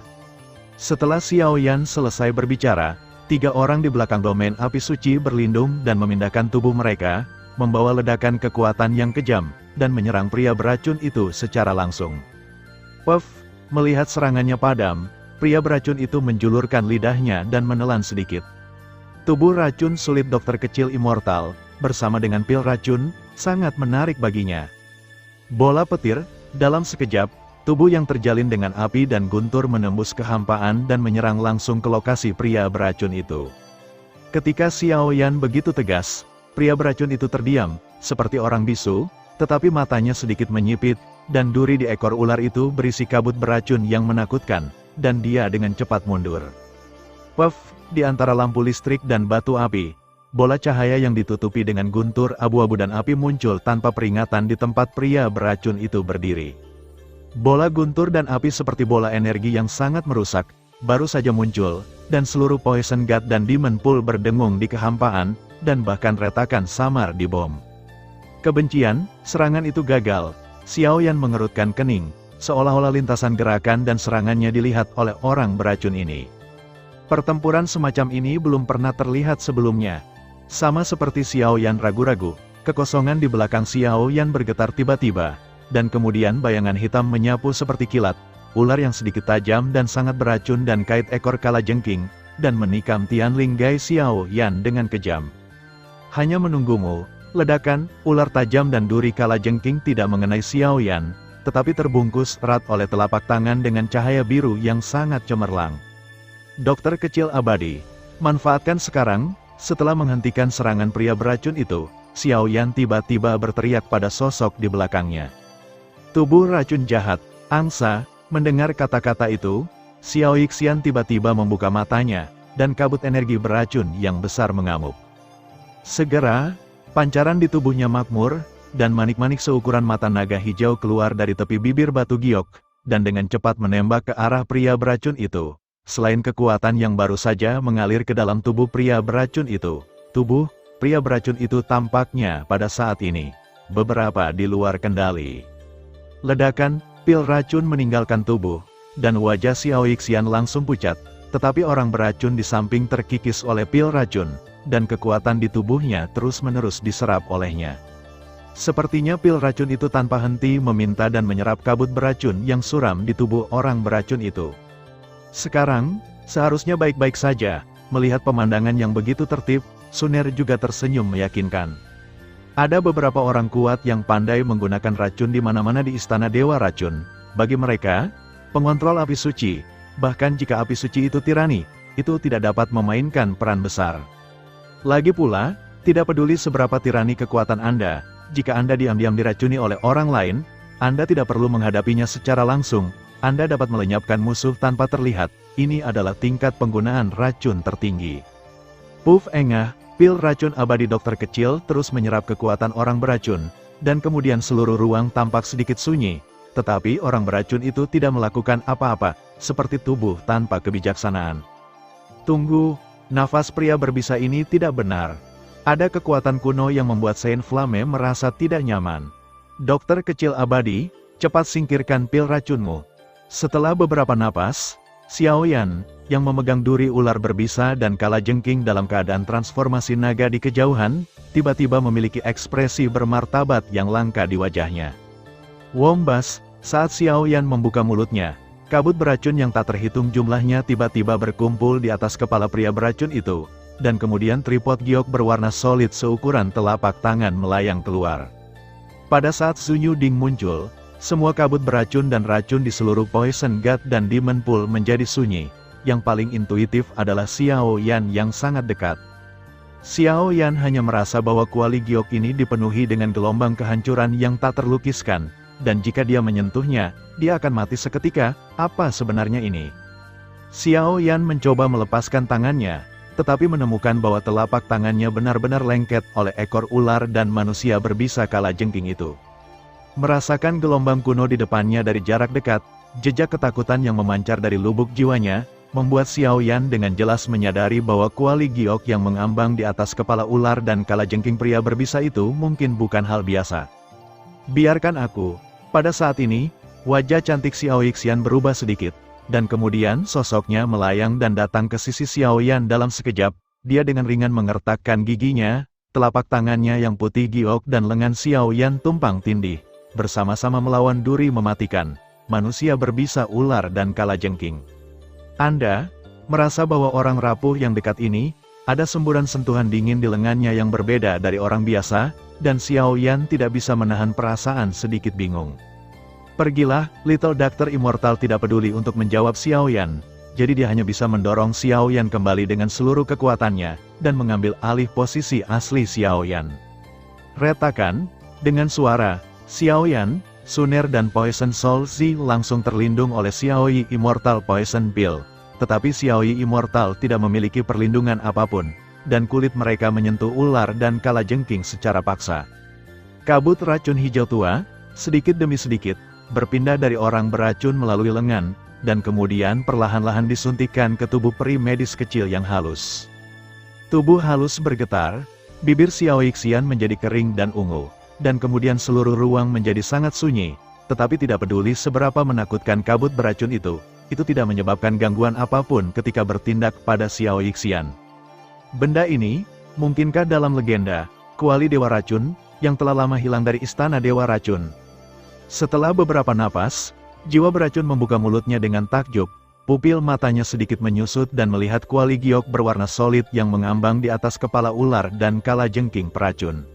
S1: Setelah Xiao Yan selesai berbicara, 3 orang di belakang domain api suci berlindung dan memindahkan tubuh mereka, membawa ledakan kekuatan yang kejam, dan menyerang pria beracun itu secara langsung. Puff, melihat serangannya padam, pria beracun itu menjulurkan lidahnya dan menelan sedikit. Tubuh racun sulit dokter kecil immortal, bersama dengan pil racun, sangat menarik baginya. Bola petir, dalam sekejap, tubuh yang terjalin dengan api dan guntur menembus kehampaan dan menyerang langsung ke lokasi pria beracun itu. Ketika Xiao Yan begitu tegas, pria beracun itu terdiam, seperti orang bisu, tetapi matanya sedikit menyipit, dan duri di ekor ular itu berisi kabut beracun yang menakutkan, dan dia dengan cepat mundur. Puff, di antara lampu listrik dan batu api, bola cahaya yang ditutupi dengan guntur abu-abu dan api muncul tanpa peringatan di tempat pria beracun itu berdiri. Bola guntur dan api seperti bola energi yang sangat merusak, baru saja muncul, dan seluruh Poison God dan Demon Pool berdengung di kehampaan, dan bahkan retakan samar di bom. Kebencian, serangan itu gagal. Xiao Yan mengerutkan kening, seolah-olah lintasan gerakan dan serangannya dilihat oleh orang beracun ini. Pertempuran semacam ini belum pernah terlihat sebelumnya. Sama seperti Xiao Yan ragu-ragu, kekosongan di belakang Xiao Yan bergetar tiba-tiba, dan kemudian bayangan hitam menyapu seperti kilat, ular yang sedikit tajam dan sangat beracun dan kait ekor kalajengking, dan menikam Tianling Gai Xiao Yan dengan kejam. Hanya menunggumu. Ledakan, ular tajam dan duri kalajengking tidak mengenai Xiao Yan, tetapi terbungkus erat oleh telapak tangan dengan cahaya biru yang sangat cemerlang. Dokter kecil abadi, manfaatkan sekarang. Setelah menghentikan serangan pria beracun itu, Xiao Yan tiba-tiba berteriak pada sosok di belakangnya. Tubuh racun jahat, angsa, mendengar kata-kata itu, Xiao Yixian tiba-tiba membuka matanya, dan kabut energi beracun yang besar mengamuk. Segera, pancaran di tubuhnya makmur, dan manik-manik seukuran mata naga hijau keluar dari tepi bibir batu giok, dan dengan cepat menembak ke arah pria beracun itu. Selain kekuatan yang baru saja mengalir ke dalam tubuh pria beracun itu, tubuh pria beracun itu tampaknya pada saat ini beberapa di luar kendali. Ledakan, pil racun meninggalkan tubuh, dan wajah Xiao Yixian langsung pucat, tetapi orang beracun di samping terkikis oleh pil racun, dan kekuatan di tubuhnya terus-menerus diserap olehnya. Sepertinya pil racun itu tanpa henti meminta dan menyerap kabut beracun yang suram di tubuh orang beracun itu. Sekarang, seharusnya baik-baik saja. Melihat pemandangan yang begitu tertib, Suner juga tersenyum meyakinkan. Ada beberapa orang kuat yang pandai menggunakan racun di mana-mana di Istana Dewa Racun. Bagi mereka, pengontrol api suci, bahkan jika api suci itu tirani, itu tidak dapat memainkan peran besar. Lagi pula, tidak peduli seberapa tirani kekuatan Anda, jika Anda diam-diam diracuni oleh orang lain, Anda tidak perlu menghadapinya secara langsung. Anda dapat melenyapkan musuh tanpa terlihat. Ini adalah tingkat penggunaan racun tertinggi. Puff engah, Pil racun abadi dokter kecil terus menyerap kekuatan orang beracun, dan kemudian seluruh ruang tampak sedikit sunyi, tetapi orang beracun itu tidak melakukan apa-apa, seperti tubuh tanpa kebijaksanaan. Tunggu, nafas pria berbisa ini tidak benar. Ada kekuatan kuno yang membuat Saint Flame merasa tidak nyaman. Dokter kecil abadi, cepat singkirkan pil racunmu. Setelah beberapa napas, Xiao Yan, yang memegang duri ular berbisa dan kalajengking dalam keadaan transformasi naga di kejauhan, tiba-tiba memiliki ekspresi bermartabat yang langka di wajahnya. Wombas, saat Xiao Yan membuka mulutnya, kabut beracun yang tak terhitung jumlahnya tiba-tiba berkumpul di atas kepala pria beracun itu, dan kemudian tripod giok berwarna solid seukuran telapak tangan melayang keluar. Pada saat Zunyu Ding muncul, semua kabut beracun dan racun di seluruh Poison God dan Demon Pool menjadi sunyi. Yang paling intuitif adalah Xiao Yan yang sangat dekat. Xiao Yan hanya merasa bahwa kuali giok ini dipenuhi dengan gelombang kehancuran yang tak terlukiskan, dan jika dia menyentuhnya, dia akan mati seketika. Apa sebenarnya ini? Xiao Yan mencoba melepaskan tangannya, tetapi menemukan bahwa telapak tangannya benar-benar lengket oleh ekor ular dan manusia berbisa kalajengking itu. Merasakan gelombang kuno di depannya dari jarak dekat, jejak ketakutan yang memancar dari lubuk jiwanya, membuat Xiao Yan dengan jelas menyadari bahwa kuali giok yang mengambang di atas kepala ular dan kalajengking pria berbisa itu mungkin bukan hal biasa. Biarkan aku. Pada saat ini, wajah cantik Xiao Yixian berubah sedikit, dan kemudian sosoknya melayang dan datang ke sisi Xiao Yan dalam sekejap. Dia dengan ringan mengertakkan giginya, telapak tangannya yang putih giok dan lengan Xiao Yan tumpang tindih, bersama-sama melawan duri mematikan, manusia berbisa ular dan kalajengking. Anda merasa bahwa orang rapuh yang dekat ini, ada semburan sentuhan dingin di lengannya yang berbeda dari orang biasa, dan Xiao Yan tidak bisa menahan perasaan sedikit bingung. Pergilah, Little Doctor Immortal tidak peduli untuk menjawab Xiao Yan, jadi dia hanya bisa mendorong Xiao Yan kembali dengan seluruh kekuatannya, dan mengambil alih posisi asli Xiao Yan. Retakan, dengan suara, Xiao Yan, Suner dan Poison Soul Zi langsung terlindung oleh Xiaoyi Immortal Poison Pill, tetapi Xiaoyi Immortal tidak memiliki perlindungan apapun, dan kulit mereka menyentuh ular dan kalajengking secara paksa. Kabut racun hijau tua, sedikit demi sedikit, berpindah dari orang beracun melalui lengan, dan kemudian perlahan-lahan disuntikkan ke tubuh peri medis kecil yang halus. Tubuh halus bergetar, bibir Xiao Yixian menjadi kering dan ungu, dan kemudian seluruh ruang menjadi sangat sunyi, tetapi tidak peduli seberapa menakutkan kabut beracun itu tidak menyebabkan gangguan apapun ketika bertindak pada Xiao Yixian. Benda ini, mungkinkah dalam legenda, kuali Dewa Racun, yang telah lama hilang dari istana Dewa Racun? Setelah beberapa napas, jiwa beracun membuka mulutnya dengan takjub, pupil matanya sedikit menyusut dan melihat kuali giok berwarna solid yang mengambang di atas kepala ular dan kalajengking peracun.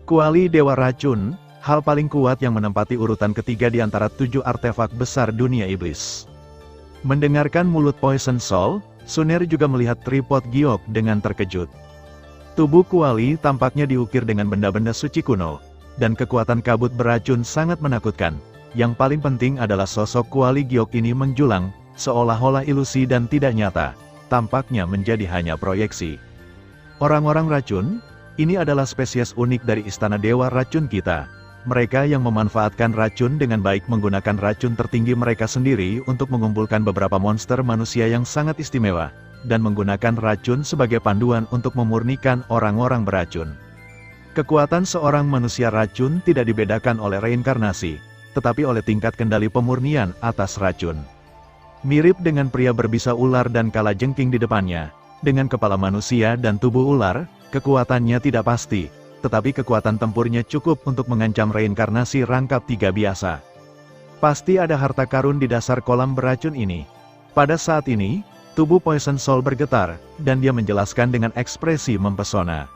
S1: Kuali Dewa Racun, hal paling kuat yang menempati urutan ketiga di antara 7 artefak besar dunia iblis. Mendengarkan mulut Poison Soul, Suner juga melihat tripod giok dengan terkejut. Tubuh kuali tampaknya diukir dengan benda-benda suci kuno, dan kekuatan kabut beracun sangat menakutkan. Yang paling penting adalah sosok kuali giok ini menjulang, seolah-olah ilusi dan tidak nyata, tampaknya menjadi hanya proyeksi. Orang-orang racun, ini adalah spesies unik dari istana Dewa Racun kita. Mereka yang memanfaatkan racun dengan baik menggunakan racun tertinggi mereka sendiri untuk mengumpulkan beberapa monster manusia yang sangat istimewa, dan menggunakan racun sebagai panduan untuk memurnikan orang-orang beracun. Kekuatan seorang manusia racun tidak dibedakan oleh reinkarnasi, tetapi oleh tingkat kendali pemurnian atas racun. Mirip dengan pria berbisa ular dan kalajengking di depannya, dengan kepala manusia dan tubuh ular, kekuatannya tidak pasti, tetapi kekuatan tempurnya cukup untuk mengancam reinkarnasi rangkap 3 biasa. Pasti ada harta karun di dasar kolam beracun ini. Pada saat ini, tubuh Poison Soul bergetar, dan dia menjelaskan dengan ekspresi mempesona.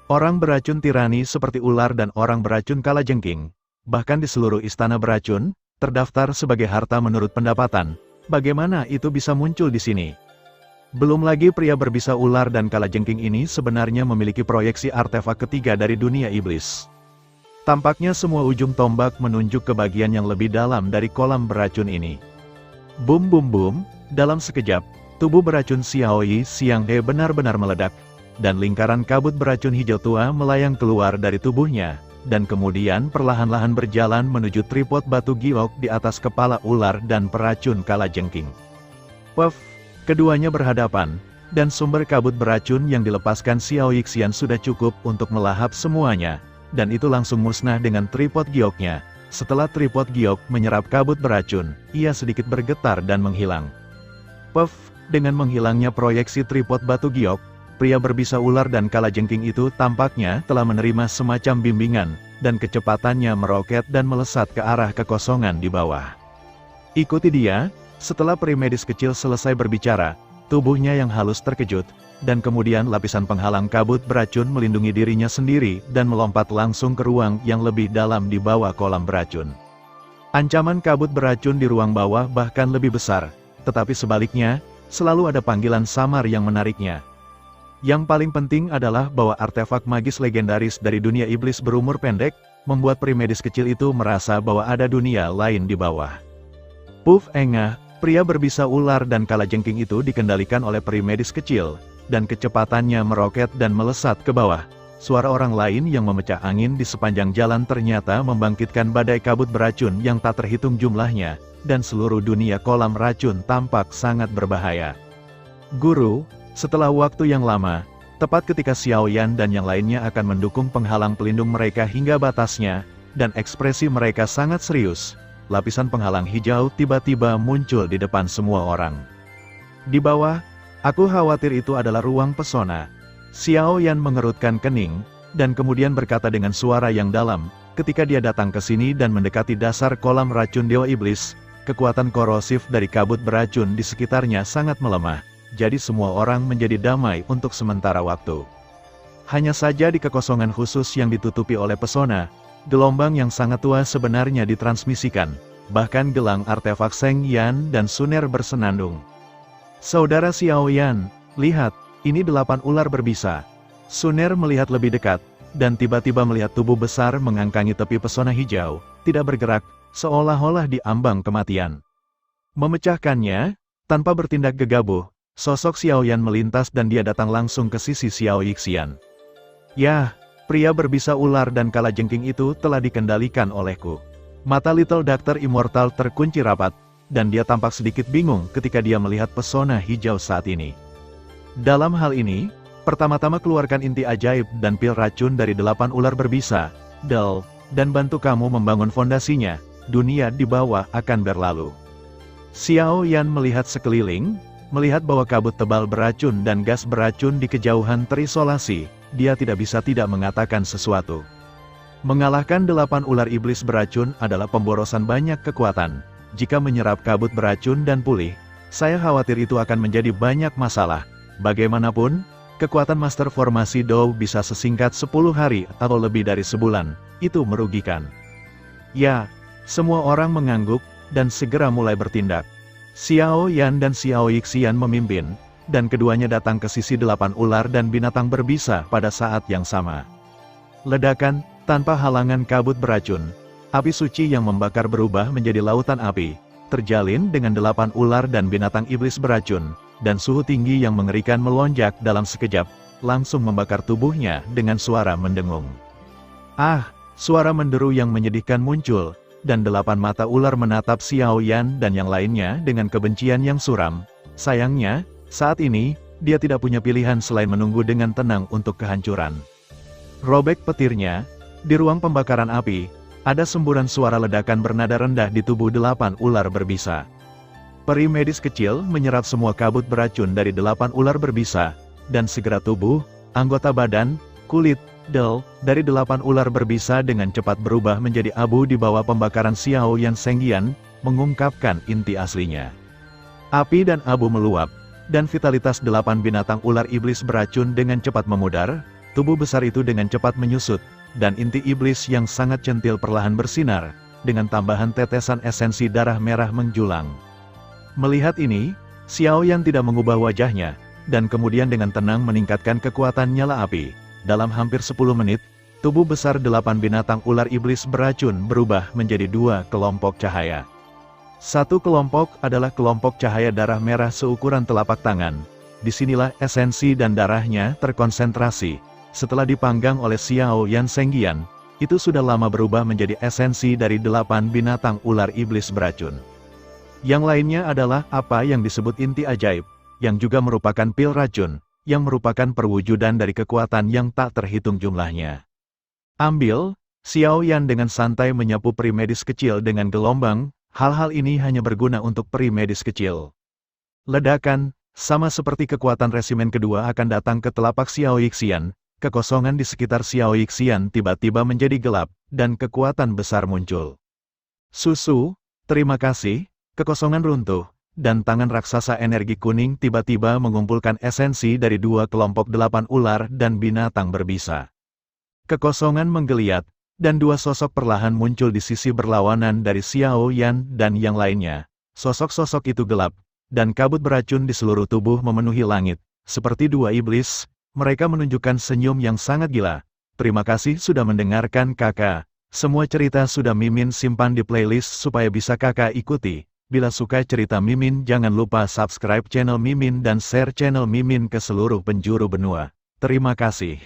S1: Orang beracun tirani seperti ular dan orang beracun kalajengking, bahkan di seluruh istana beracun, terdaftar sebagai harta menurut pendapatan. Bagaimana itu bisa muncul di sini? Belum lagi pria berbisa ular dan kalajengking ini sebenarnya memiliki proyeksi artefak ketiga dari dunia iblis. Tampaknya semua ujung tombak menunjuk ke bagian yang lebih dalam dari kolam beracun ini. Bum bum bum, dalam sekejap, tubuh beracun Xiaoyi Xianghe benar-benar meledak, dan lingkaran kabut beracun hijau tua melayang keluar dari tubuhnya, dan kemudian perlahan-lahan berjalan menuju tripod batu giok di atas kepala ular dan peracun kalajengking. Puff, keduanya berhadapan, dan sumber kabut beracun yang dilepaskan Xiao Yixian sudah cukup untuk melahap semuanya, dan itu langsung musnah dengan tripod gioknya. Setelah tripod giok menyerap kabut beracun, ia sedikit bergetar dan menghilang. Puff, dengan menghilangnya proyeksi tripod batu giok, pria berbisa ular dan kalajengking itu tampaknya telah menerima semacam bimbingan, dan kecepatannya meroket dan melesat ke arah kekosongan di bawah. Ikuti dia. Setelah peri medis kecil selesai berbicara, tubuhnya yang halus terkejut, dan kemudian lapisan penghalang kabut beracun melindungi dirinya sendiri dan melompat langsung ke ruang yang lebih dalam di bawah kolam beracun. Ancaman kabut beracun di ruang bawah bahkan lebih besar, tetapi sebaliknya, selalu ada panggilan samar yang menariknya. Yang paling penting adalah bahwa artefak magis legendaris dari dunia iblis berumur pendek, membuat peri medis kecil itu merasa bahwa ada dunia lain di bawah. Puff engah, pria berbisa ular dan kalajengking itu dikendalikan oleh peri medis kecil, dan kecepatannya meroket dan melesat ke bawah. Suara orang lain yang memecah angin di sepanjang jalan ternyata membangkitkan badai kabut beracun yang tak terhitung jumlahnya, dan seluruh dunia kolam racun tampak sangat berbahaya. Guru, setelah waktu yang lama, tepat ketika Xiao Yan dan yang lainnya akan mendukung penghalang pelindung mereka hingga batasnya, dan ekspresi mereka sangat serius, lapisan penghalang hijau tiba-tiba muncul di depan semua orang. Di bawah, aku khawatir itu adalah ruang pesona. Xiao Yan mengerutkan kening, dan kemudian berkata dengan suara yang dalam, ketika dia datang ke sini dan mendekati dasar kolam racun Dewa Iblis, kekuatan korosif dari kabut beracun di sekitarnya sangat melemah, jadi semua orang menjadi damai untuk sementara waktu. Hanya saja di kekosongan khusus yang ditutupi oleh pesona, gelombang yang sangat tua sebenarnya ditransmisikan, bahkan gelang artefak Seng Yan dan Suner bersenandung. Saudara Xiao Yan, lihat, ini 8 ular berbisa. Suner melihat lebih dekat, dan tiba-tiba melihat tubuh besar mengangkangi tepi pesona hijau, tidak bergerak, seolah-olah di ambang kematian. Memecahkannya, tanpa bertindak gegabah, sosok Xiao Yan melintas dan dia datang langsung ke sisi Xiao Yixian. Yah, pria berbisa ular dan kalajengking itu telah dikendalikan olehku. Mata Little Doctor Immortal terkunci rapat, dan dia tampak sedikit bingung ketika dia melihat pesona hijau saat ini. Dalam hal ini, pertama-tama keluarkan inti ajaib dan pil racun dari 8 ular berbisa, Del, dan bantu kamu membangun fondasinya, dunia di bawah akan berlalu. Xiao Yan melihat sekeliling, melihat bahwa kabut tebal beracun dan gas beracun di kejauhan terisolasi, dia tidak bisa tidak mengatakan sesuatu. Mengalahkan 8 ular iblis beracun adalah pemborosan banyak kekuatan. Jika menyerap kabut beracun dan pulih, saya khawatir itu akan menjadi banyak masalah. Bagaimanapun, kekuatan Master Formasi Dou bisa sesingkat 10 hari atau lebih dari sebulan, itu merugikan. Ya, semua orang mengangguk, dan segera mulai bertindak. Xiao Yan dan Xiao Yixian memimpin, dan keduanya datang ke sisi 8 ular dan binatang berbisa pada saat yang sama. Ledakan, tanpa halangan kabut beracun, api suci yang membakar berubah menjadi lautan api, terjalin dengan 8 ular dan binatang iblis beracun, dan suhu tinggi yang mengerikan melonjak dalam sekejap, langsung membakar tubuhnya dengan suara mendengung. Ah, suara menderu yang menyedihkan muncul, dan 8 mata ular menatap Xiao Yan dan yang lainnya dengan kebencian yang suram. Sayangnya, saat ini, dia tidak punya pilihan selain menunggu dengan tenang untuk kehancuran. Robek petirnya, di ruang pembakaran api, ada semburan suara ledakan bernada rendah di tubuh 8 ular berbisa. Peri medis kecil menyerap semua kabut beracun dari 8 ular berbisa, dan segera tubuh, anggota badan, kulit, Del, dari 8 ular berbisa dengan cepat berubah menjadi abu di bawah pembakaran Xiao Yan Sengyan, mengungkapkan inti aslinya. Api dan abu meluap, dan vitalitas 8 binatang ular iblis beracun dengan cepat memudar, tubuh besar itu dengan cepat menyusut, dan inti iblis yang sangat centil perlahan bersinar, dengan tambahan tetesan esensi darah merah menjulang. Melihat ini, Xiao Yan tidak mengubah wajahnya, dan kemudian dengan tenang meningkatkan kekuatan nyala api. Dalam hampir 10 menit, tubuh besar 8 binatang ular iblis beracun berubah menjadi 2 kelompok cahaya. Satu kelompok adalah kelompok cahaya darah merah seukuran telapak tangan, disinilah esensi dan darahnya terkonsentrasi. Setelah dipanggang oleh Xiao Yan Senggian, itu sudah lama berubah menjadi esensi dari 8 binatang ular iblis beracun. Yang lainnya adalah apa yang disebut inti ajaib, yang juga merupakan pil racun, yang merupakan perwujudan dari kekuatan yang tak terhitung jumlahnya. Ambil, Xiao Yan dengan santai menyapu peri medis kecil dengan gelombang, hal-hal ini hanya berguna untuk peri medis kecil. Ledakan, sama seperti kekuatan resimen kedua akan datang ke telapak Xiao Yixian. Kekosongan di sekitar Xiao Yixian tiba-tiba menjadi gelap, dan kekuatan besar muncul. Susu, terima kasih, kekosongan runtuh, dan tangan raksasa energi kuning tiba-tiba mengumpulkan esensi dari 2 kelompok 8 ular dan binatang berbisa. Kekosongan menggeliat, dan 2 sosok perlahan muncul di sisi berlawanan dari Xiao Yan dan yang lainnya. Sosok-sosok itu gelap, dan kabut beracun di seluruh tubuh memenuhi langit, seperti 2 iblis. Mereka menunjukkan senyum yang sangat gila. Terima kasih sudah mendengarkan kakak. Semua cerita sudah Mimin simpan di playlist supaya bisa kakak ikuti. Bila suka cerita Mimin jangan lupa subscribe channel Mimin dan share channel Mimin ke seluruh penjuru benua. Terima kasih.